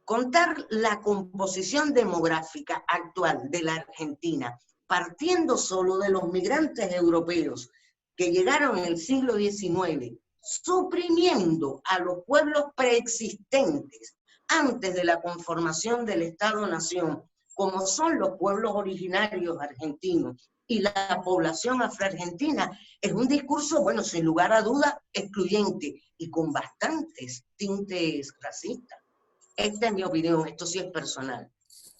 Contar la composición demográfica actual de la Argentina, partiendo solo de los migrantes europeos que llegaron en el siglo XIX, suprimiendo a los pueblos preexistentes antes de la conformación del Estado-Nación, como son los pueblos originarios argentinos y la población afroargentina, es un discurso, bueno, sin lugar a duda, excluyente y con bastantes tintes racistas. Esta es mi opinión, esto sí es personal.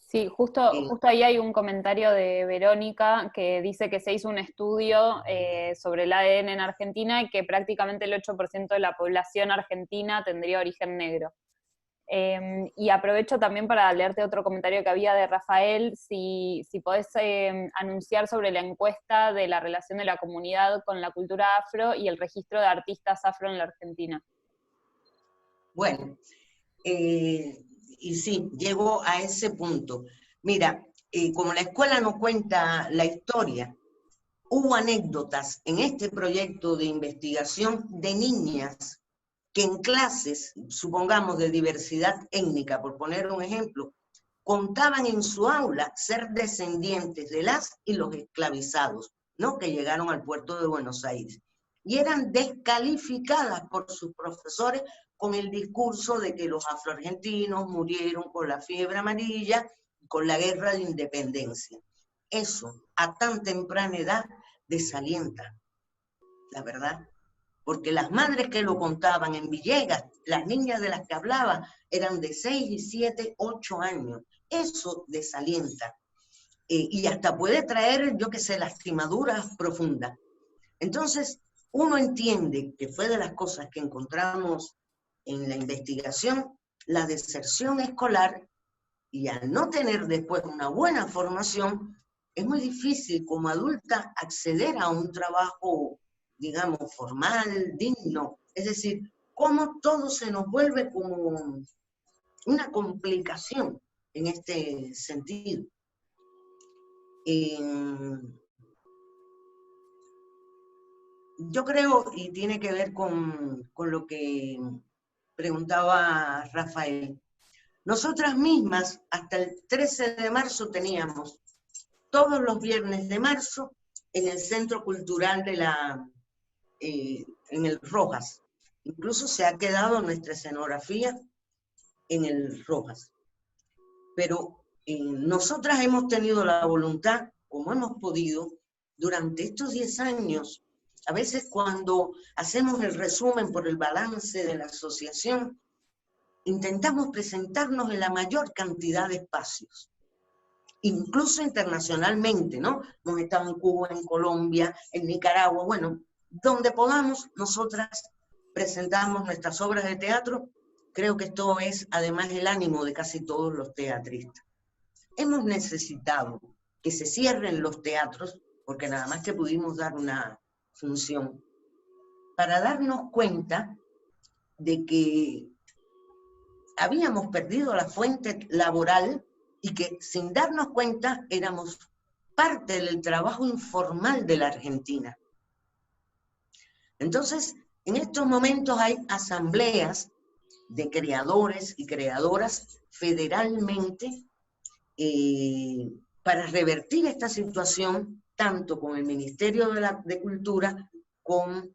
Sí, justo ahí hay un comentario de Verónica que dice que se hizo un estudio sobre el ADN en Argentina y que prácticamente el 8% de la población argentina tendría origen negro. Y aprovecho también para leerte otro comentario que había de Rafael, si podés anunciar sobre la encuesta de la relación de la comunidad con la cultura afro y el registro de artistas afro en la Argentina. Bueno, y sí, llego a ese punto. Mira, como la escuela no cuenta la historia, hubo anécdotas en este proyecto de investigación de niñas que en clases, supongamos de diversidad étnica, por poner un ejemplo, contaban en su aula ser descendientes de las y los esclavizados, ¿no? Que llegaron al puerto de Buenos Aires. Y eran descalificadas por sus profesores con el discurso de que los afroargentinos murieron con la fiebre amarilla y con la guerra de independencia. Eso, a tan temprana edad, desalienta, la verdad. Porque las madres que lo contaban en Villegas, las niñas de las que hablaba, eran de 6 y 7, 8 años. Eso desalienta. Y hasta puede traer, yo qué sé, lastimaduras profundas. Entonces, uno entiende que fue de las cosas que encontramos en la investigación, la deserción escolar, y al no tener después una buena formación, es muy difícil como adulta acceder a un trabajo, digamos, formal, digno. Es decir, cómo todo se nos vuelve como una complicación en este sentido. Yo creo, y tiene que ver con lo que preguntaba Rafael, nosotras mismas hasta el 13 de marzo teníamos todos los viernes de marzo en el Centro Cultural en el Rojas. Incluso se ha quedado nuestra escenografía en el Rojas. Pero nosotras hemos tenido la voluntad, como hemos podido, durante estos 10 años, a veces cuando hacemos el resumen por el balance de la asociación, intentamos presentarnos en la mayor cantidad de espacios, incluso internacionalmente, ¿no? Hemos estado en Cuba, en Colombia, en Nicaragua, bueno, donde podamos, nosotras presentamos nuestras obras de teatro. Creo que esto es además el ánimo de casi todos los teatristas. Hemos necesitado que se cierren los teatros, porque nada más que pudimos dar una función, para darnos cuenta de que habíamos perdido la fuente laboral y que sin darnos cuenta éramos parte del trabajo informal de la Argentina. Entonces, en estos momentos hay asambleas de creadores y creadoras federalmente para revertir esta situación, tanto con el Ministerio de Cultura como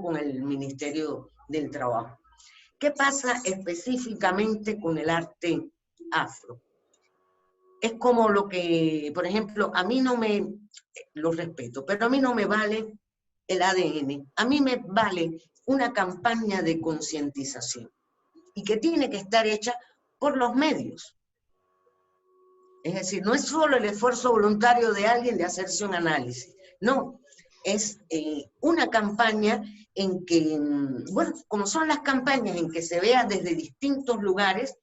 con el Ministerio del Trabajo. ¿Qué pasa específicamente con el arte afro? Es como lo que, por ejemplo, a mí no me, lo respeto, pero a mí no me vale el ADN, a mí me vale una campaña de concientización y que tiene que estar hecha por los medios. Es decir, no es solo el esfuerzo voluntario de alguien de hacerse un análisis, no, es una campaña en que, bueno, como son las campañas en que se vea desde distintos lugares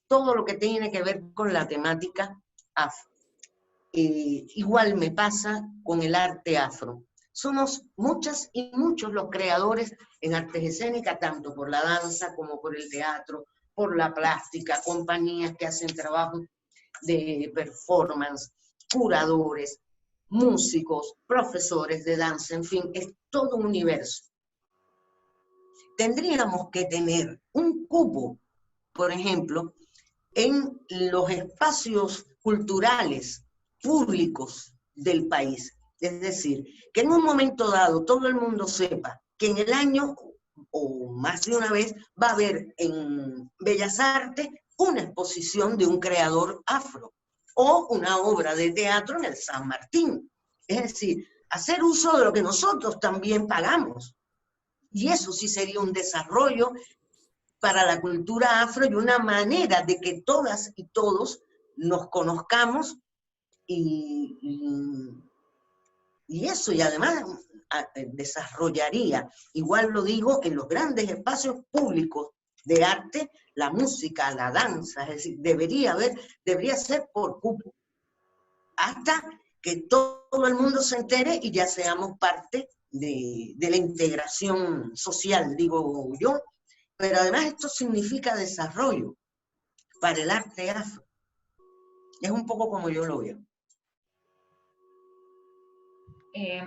todo lo que tiene que ver con la temática afro. Igual me pasa con el arte afro. Somos muchas y muchos los creadores en artes escénicas, tanto por la danza como por el teatro, por la plástica, compañías que hacen trabajo de performance, curadores, músicos, profesores de danza, en fin, es todo un universo. Tendríamos que tener un cupo, por ejemplo, en los espacios culturales públicos del país. Es decir, que en un momento dado todo el mundo sepa que en el año, o más de una vez, va a haber en Bellas Artes una exposición de un creador afro, o una obra de teatro en el San Martín. Es decir, hacer uso de lo que nosotros también pagamos. Y eso sí sería un desarrollo para la cultura afro y una manera de que todas y todos nos conozcamos y eso, y además desarrollaría, igual lo digo, en los grandes espacios públicos de arte, la música, la danza, es decir, debería ser por cupo, hasta que todo el mundo se entere y ya seamos parte de la integración social, digo yo, pero además esto significa desarrollo para el arte afro. Es un poco como yo lo veo.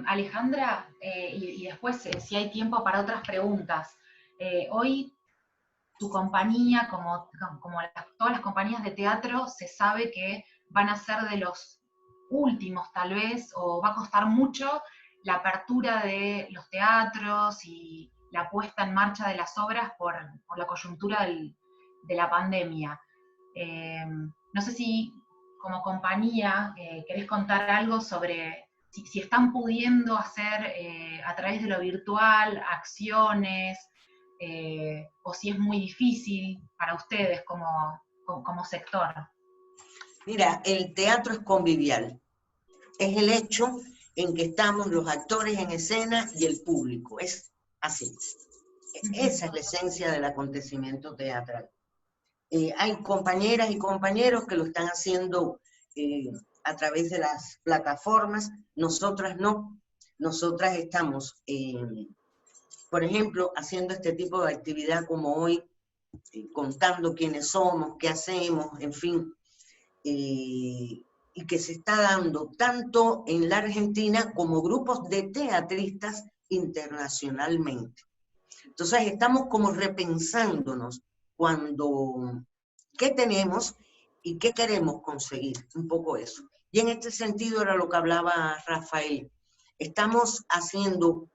Alejandra, y después, si hay tiempo para otras preguntas, hoy tu compañía, como todas las compañías de teatro, se sabe que van a ser de los últimos tal vez, o va a costar mucho la apertura de los teatros y la puesta en marcha de las obras por la coyuntura de la pandemia. No sé si como compañía querés contar algo sobre si están pudiendo hacer a través de lo virtual acciones, o si es muy difícil para ustedes como sector. Mira, el teatro es convivial. Es el hecho en que estamos los actores en escena y el público. Es así. Esa es la esencia del acontecimiento teatral. Hay compañeras y compañeros que lo están haciendo a través de las plataformas. Nosotras no. Nosotras estamos, por ejemplo, haciendo este tipo de actividad como hoy, contando quiénes somos, qué hacemos, en fin, y que se está dando tanto en la Argentina como grupos de teatristas internacionalmente. Entonces estamos como repensándonos qué tenemos y qué queremos conseguir, un poco eso. Y en este sentido era lo que hablaba Rafael. Estamos haciendo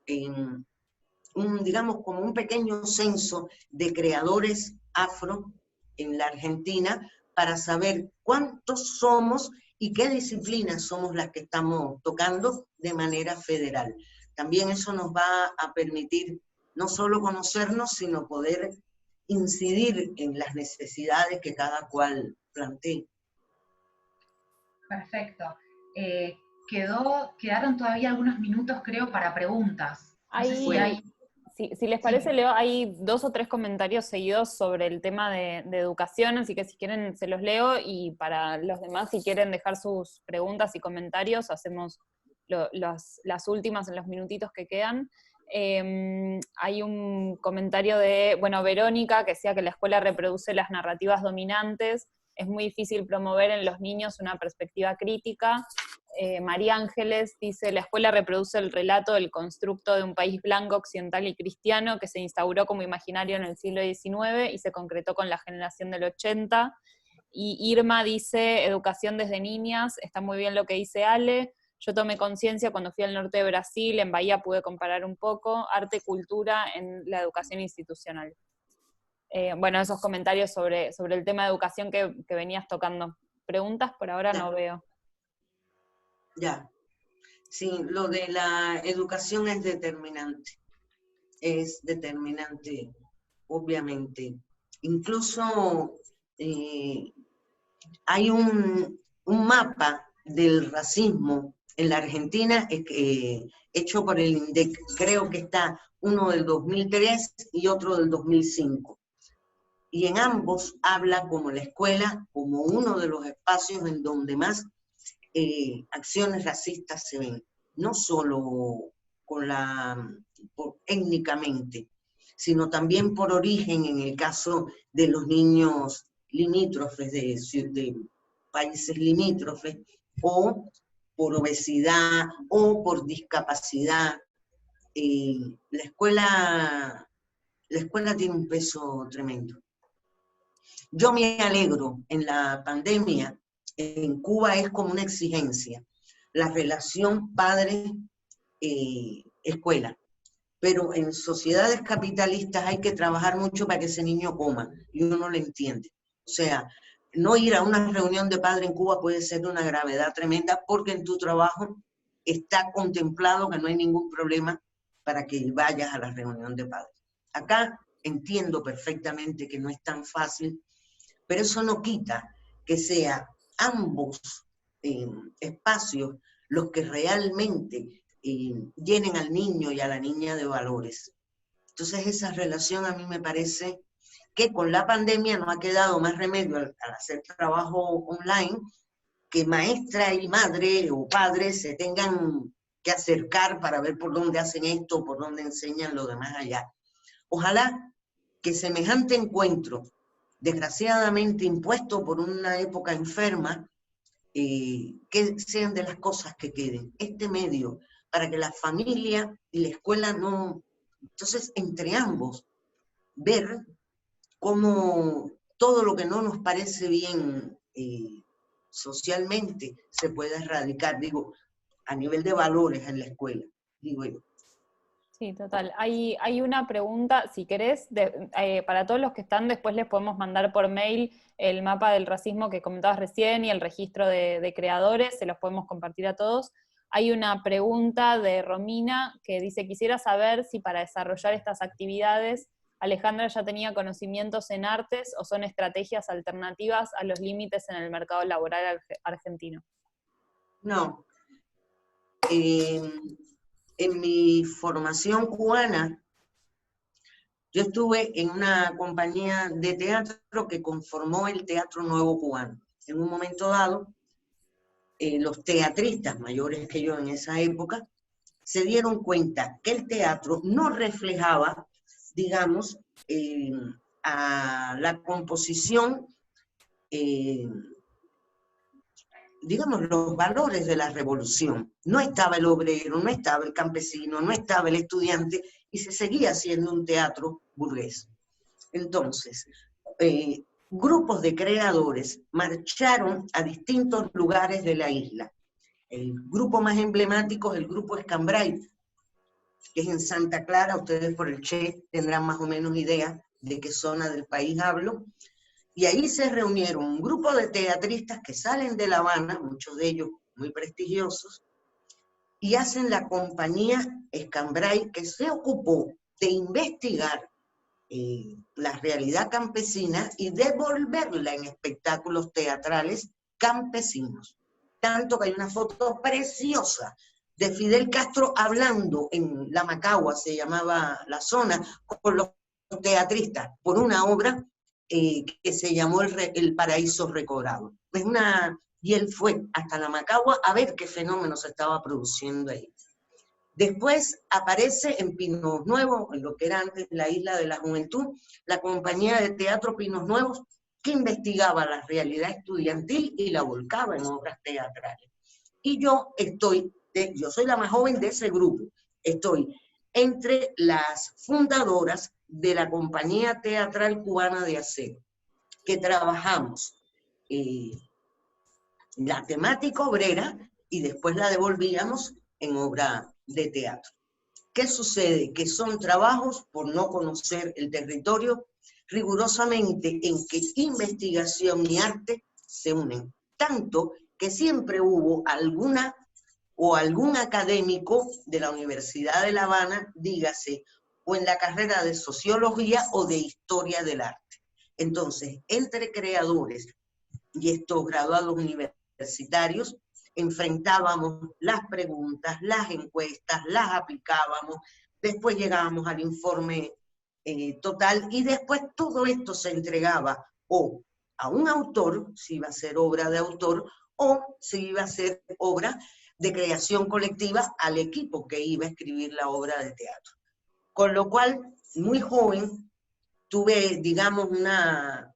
digamos, como un pequeño censo de creadores afro en la Argentina para saber cuántos somos y qué disciplinas somos las que estamos tocando de manera federal. También eso nos va a permitir no solo conocernos, sino poder incidir en las necesidades que cada cual plantee. Perfecto. Quedaron todavía algunos minutos, creo, para preguntas. No sé si hay... Si les parece, Leo, hay 2 o 3 comentarios seguidos sobre el tema de educación, así que si quieren se los leo, y para los demás, si quieren dejar sus preguntas y comentarios, hacemos las últimas en los minutitos que quedan. Hay un comentario de, Verónica, que decía que la escuela reproduce las narrativas dominantes, es muy difícil promover en los niños una perspectiva crítica. María Ángeles dice, la escuela reproduce el relato del constructo de un país blanco, occidental y cristiano que se instauró como imaginario en el siglo XIX y se concretó con la generación del 80. Y Irma dice, educación desde niñas, está muy bien lo que dice Ale. Yo tomé conciencia cuando fui al norte de Brasil, en Bahía pude comparar un poco, arte y cultura en la educación institucional. Esos comentarios sobre el tema de educación que venías tocando. ¿Preguntas? Por ahora no veo. Ya. Sí, lo de la educación es determinante. Es determinante, obviamente. Incluso hay un mapa del racismo en la Argentina hecho por el INDEC. Creo que está uno del 2003 y otro del 2005. Y en ambos habla como la escuela, como uno de los espacios en donde más acciones racistas se ven. No solo étnicamente, sino también por origen, en el caso de los niños limítrofes, de países limítrofes, o por obesidad, o por discapacidad. La escuela tiene un peso tremendo. Yo me alegro, en la pandemia, en Cuba es como una exigencia, la relación padre-escuela. Pero en sociedades capitalistas hay que trabajar mucho para que ese niño coma, y uno no lo entiende. O sea, no ir a una reunión de padre en Cuba puede ser de una gravedad tremenda, porque en tu trabajo está contemplado que no hay ningún problema para que vayas a la reunión de padre. Acá entiendo perfectamente que no es tan fácil, pero eso no quita que sea ambos espacios los que realmente llenen al niño y a la niña de valores. Entonces esa relación a mí me parece que con la pandemia no ha quedado más remedio al hacer trabajo online que maestra y madre o padre se tengan que acercar para ver por dónde hacen esto, por dónde enseñan lo demás allá. Ojalá que semejante encuentro, desgraciadamente impuesto por una época enferma, que sean de las cosas que queden. Este medio, para que la familia y la escuela no... Entonces, entre ambos, ver cómo todo lo que no nos parece bien socialmente se puede erradicar, digo, a nivel de valores en la escuela, digo yo. Sí, total. Hay una pregunta, si querés, para todos los que están, después les podemos mandar por mail el mapa del racismo que comentabas recién y el registro de creadores, se los podemos compartir a todos. Hay una pregunta de Romina que dice, quisiera saber si para desarrollar estas actividades Alejandra ya tenía conocimientos en artes o son estrategias alternativas a los límites en el mercado laboral argentino. No. En mi formación cubana, yo estuve en una compañía de teatro que conformó el Teatro Nuevo Cubano. En un momento dado, los teatristas mayores que yo en esa época se dieron cuenta que el teatro no reflejaba, digamos, a la composición, digamos, los valores de la revolución. No estaba el obrero, no estaba el campesino, no estaba el estudiante, y se seguía haciendo un teatro burgués. Entonces, grupos de creadores marcharon a distintos lugares de la isla. El grupo más emblemático es el grupo Escambray, que es en Santa Clara. Ustedes por el Che tendrán más o menos idea de qué zona del país hablo. Y ahí se reunieron un grupo de teatristas que salen de La Habana, muchos de ellos muy prestigiosos, y hacen la compañía Escambray, que se ocupó de investigar la realidad campesina y devolverla en espectáculos teatrales campesinos. Tanto que hay una foto preciosa de Fidel Castro hablando en La Macagua, se llamaba la zona, con los teatristas, por una obra que se llamó El Paraíso Recobrado. Y él fue hasta La Macagua a ver qué fenómeno se estaba produciendo ahí. Después aparece en Pinos Nuevos, en lo que era antes la Isla de la Juventud, la compañía de teatro Pinos Nuevos, que investigaba la realidad estudiantil y la volcaba en obras teatrales. Y yo soy la más joven de ese grupo, estoy entre las fundadoras de la Compañía Teatral Cubana de Acero, que trabajamos la temática obrera y después la devolvíamos en obra de teatro. ¿Qué sucede? Que son trabajos por no conocer el territorio, rigurosamente en que investigación y arte se unen, tanto que siempre hubo algún académico de la Universidad de La Habana, dígase, o en la carrera de sociología o de historia del arte. Entonces, entre creadores y estos graduados universitarios, enfrentábamos las preguntas, las encuestas, las aplicábamos, después llegábamos al informe total, y después todo esto se entregaba o a un autor, si iba a ser obra de autor, o si iba a ser obra de creación colectiva al equipo que iba a escribir la obra de teatro. Con lo cual, muy joven, tuve, digamos, una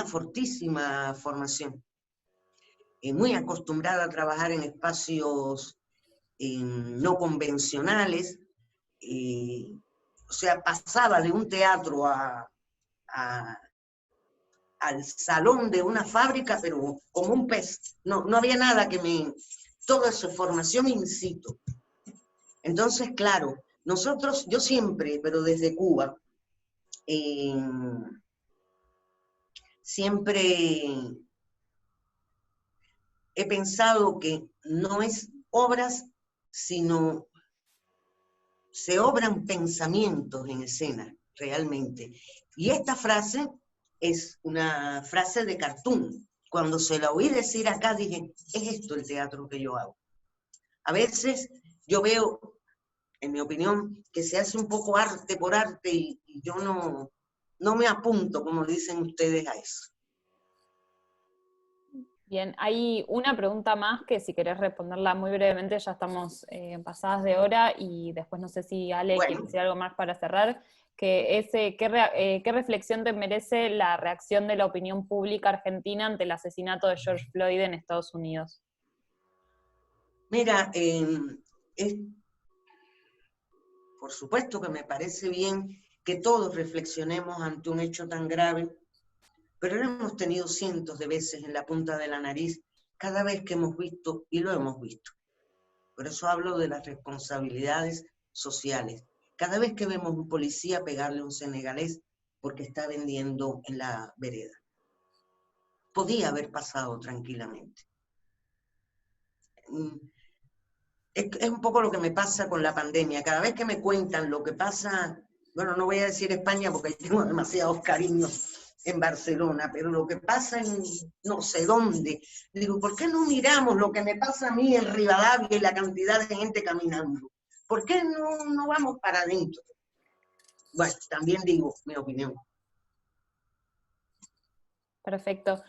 fortísima formación. Muy acostumbrada a trabajar en espacios no convencionales, o sea, pasaba de un teatro al salón de una fábrica, pero como un pez. No había nada que toda su formación in situ. Entonces, claro, yo siempre, pero desde Cuba, siempre he pensado que no es obras, sino se obran pensamientos en escena, realmente. Y esta frase es una frase de Cartoon. Cuando se la oí decir acá, dije, es esto el teatro que yo hago. A veces yo veo, en mi opinión, que se hace un poco arte por arte y yo no me apunto, como dicen ustedes, a eso. Bien, hay una pregunta más que si querés responderla muy brevemente, ya estamos pasadas de hora, y después no sé si Ale quiere decir algo más para cerrar, que es ¿qué reflexión te merece la reacción de la opinión pública argentina ante el asesinato de George Floyd en Estados Unidos? Mira, por supuesto que me parece bien que todos reflexionemos ante un hecho tan grave, pero lo hemos tenido cientos de veces en la punta de la nariz cada vez que hemos visto, y lo hemos visto. Por eso hablo de las responsabilidades sociales. Cada vez que vemos un policía pegarle a un senegalés porque está vendiendo en la vereda. Podía haber pasado tranquilamente. Es un poco lo que me pasa con la pandemia. Cada vez que me cuentan lo que pasa, bueno, no voy a decir España porque tengo demasiados cariños en Barcelona, pero lo que pasa en no sé dónde, digo, ¿por qué no miramos lo que me pasa a mí en Rivadavia y la cantidad de gente caminando? ¿Por qué no vamos para adentro? Bueno, también digo mi opinión. Perfecto.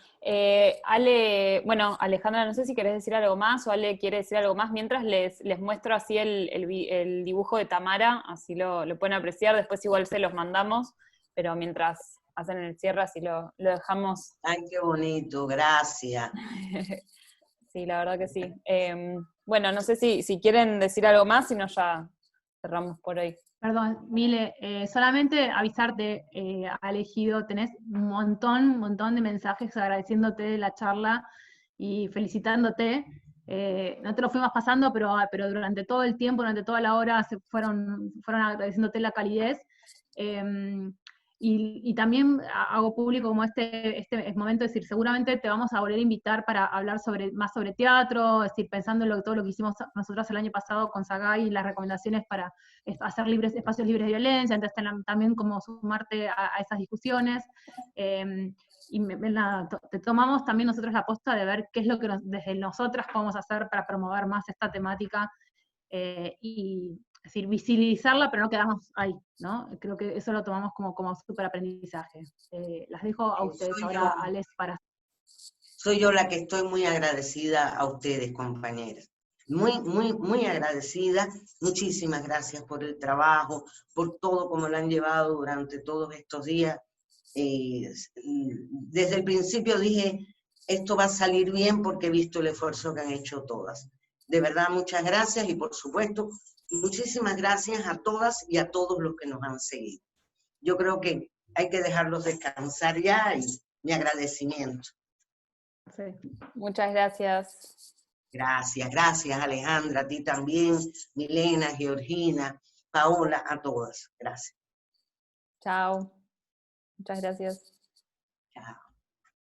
Ale, bueno, Alejandra, no sé si querés decir algo más, o Ale quiere decir algo más, mientras les muestro así el dibujo de Tamara, así lo pueden apreciar, después igual se los mandamos, pero mientras hacen el cierre así lo dejamos. Ay, qué bonito, gracias. Sí, la verdad que sí. Bueno, no sé si quieren decir algo más, si no ya cerramos por hoy. Perdón, Mile, solamente avisarte, Alejido, tenés un montón de mensajes agradeciéndote la charla y felicitándote. No te lo fuimos pasando, pero durante todo el tiempo, durante toda la hora, se fueron agradeciéndote la calidez. Y también hago público como este momento, es decir, seguramente te vamos a volver a invitar para hablar más sobre teatro, es decir, pensando en todo lo que hicimos nosotros el año pasado con Sagay y las recomendaciones para hacer espacios libres de violencia, entonces también como sumarte a esas discusiones. Y nada, te tomamos también nosotros la posta de ver qué es lo que desde nosotras podemos hacer para promover más esta temática, y es decir, visibilizarla, pero no quedarnos ahí, ¿no? Creo que eso lo tomamos como súper aprendizaje. Las dejo a ustedes ahora, Alex, para... Soy yo la que estoy muy agradecida a ustedes, compañeras. Muy, muy, muy agradecida. Muchísimas gracias por el trabajo, por todo como lo han llevado durante todos estos días. Desde el principio dije, esto va a salir bien porque he visto el esfuerzo que han hecho todas. De verdad, muchas gracias y por supuesto, muchísimas gracias a todas y a todos los que nos han seguido. Yo creo que hay que dejarlos descansar ya y mi agradecimiento. Sí. Muchas gracias. Gracias Alejandra, a ti también, Milena, Georgina, Paola, a todas. Gracias. Chao. Muchas gracias. Chao.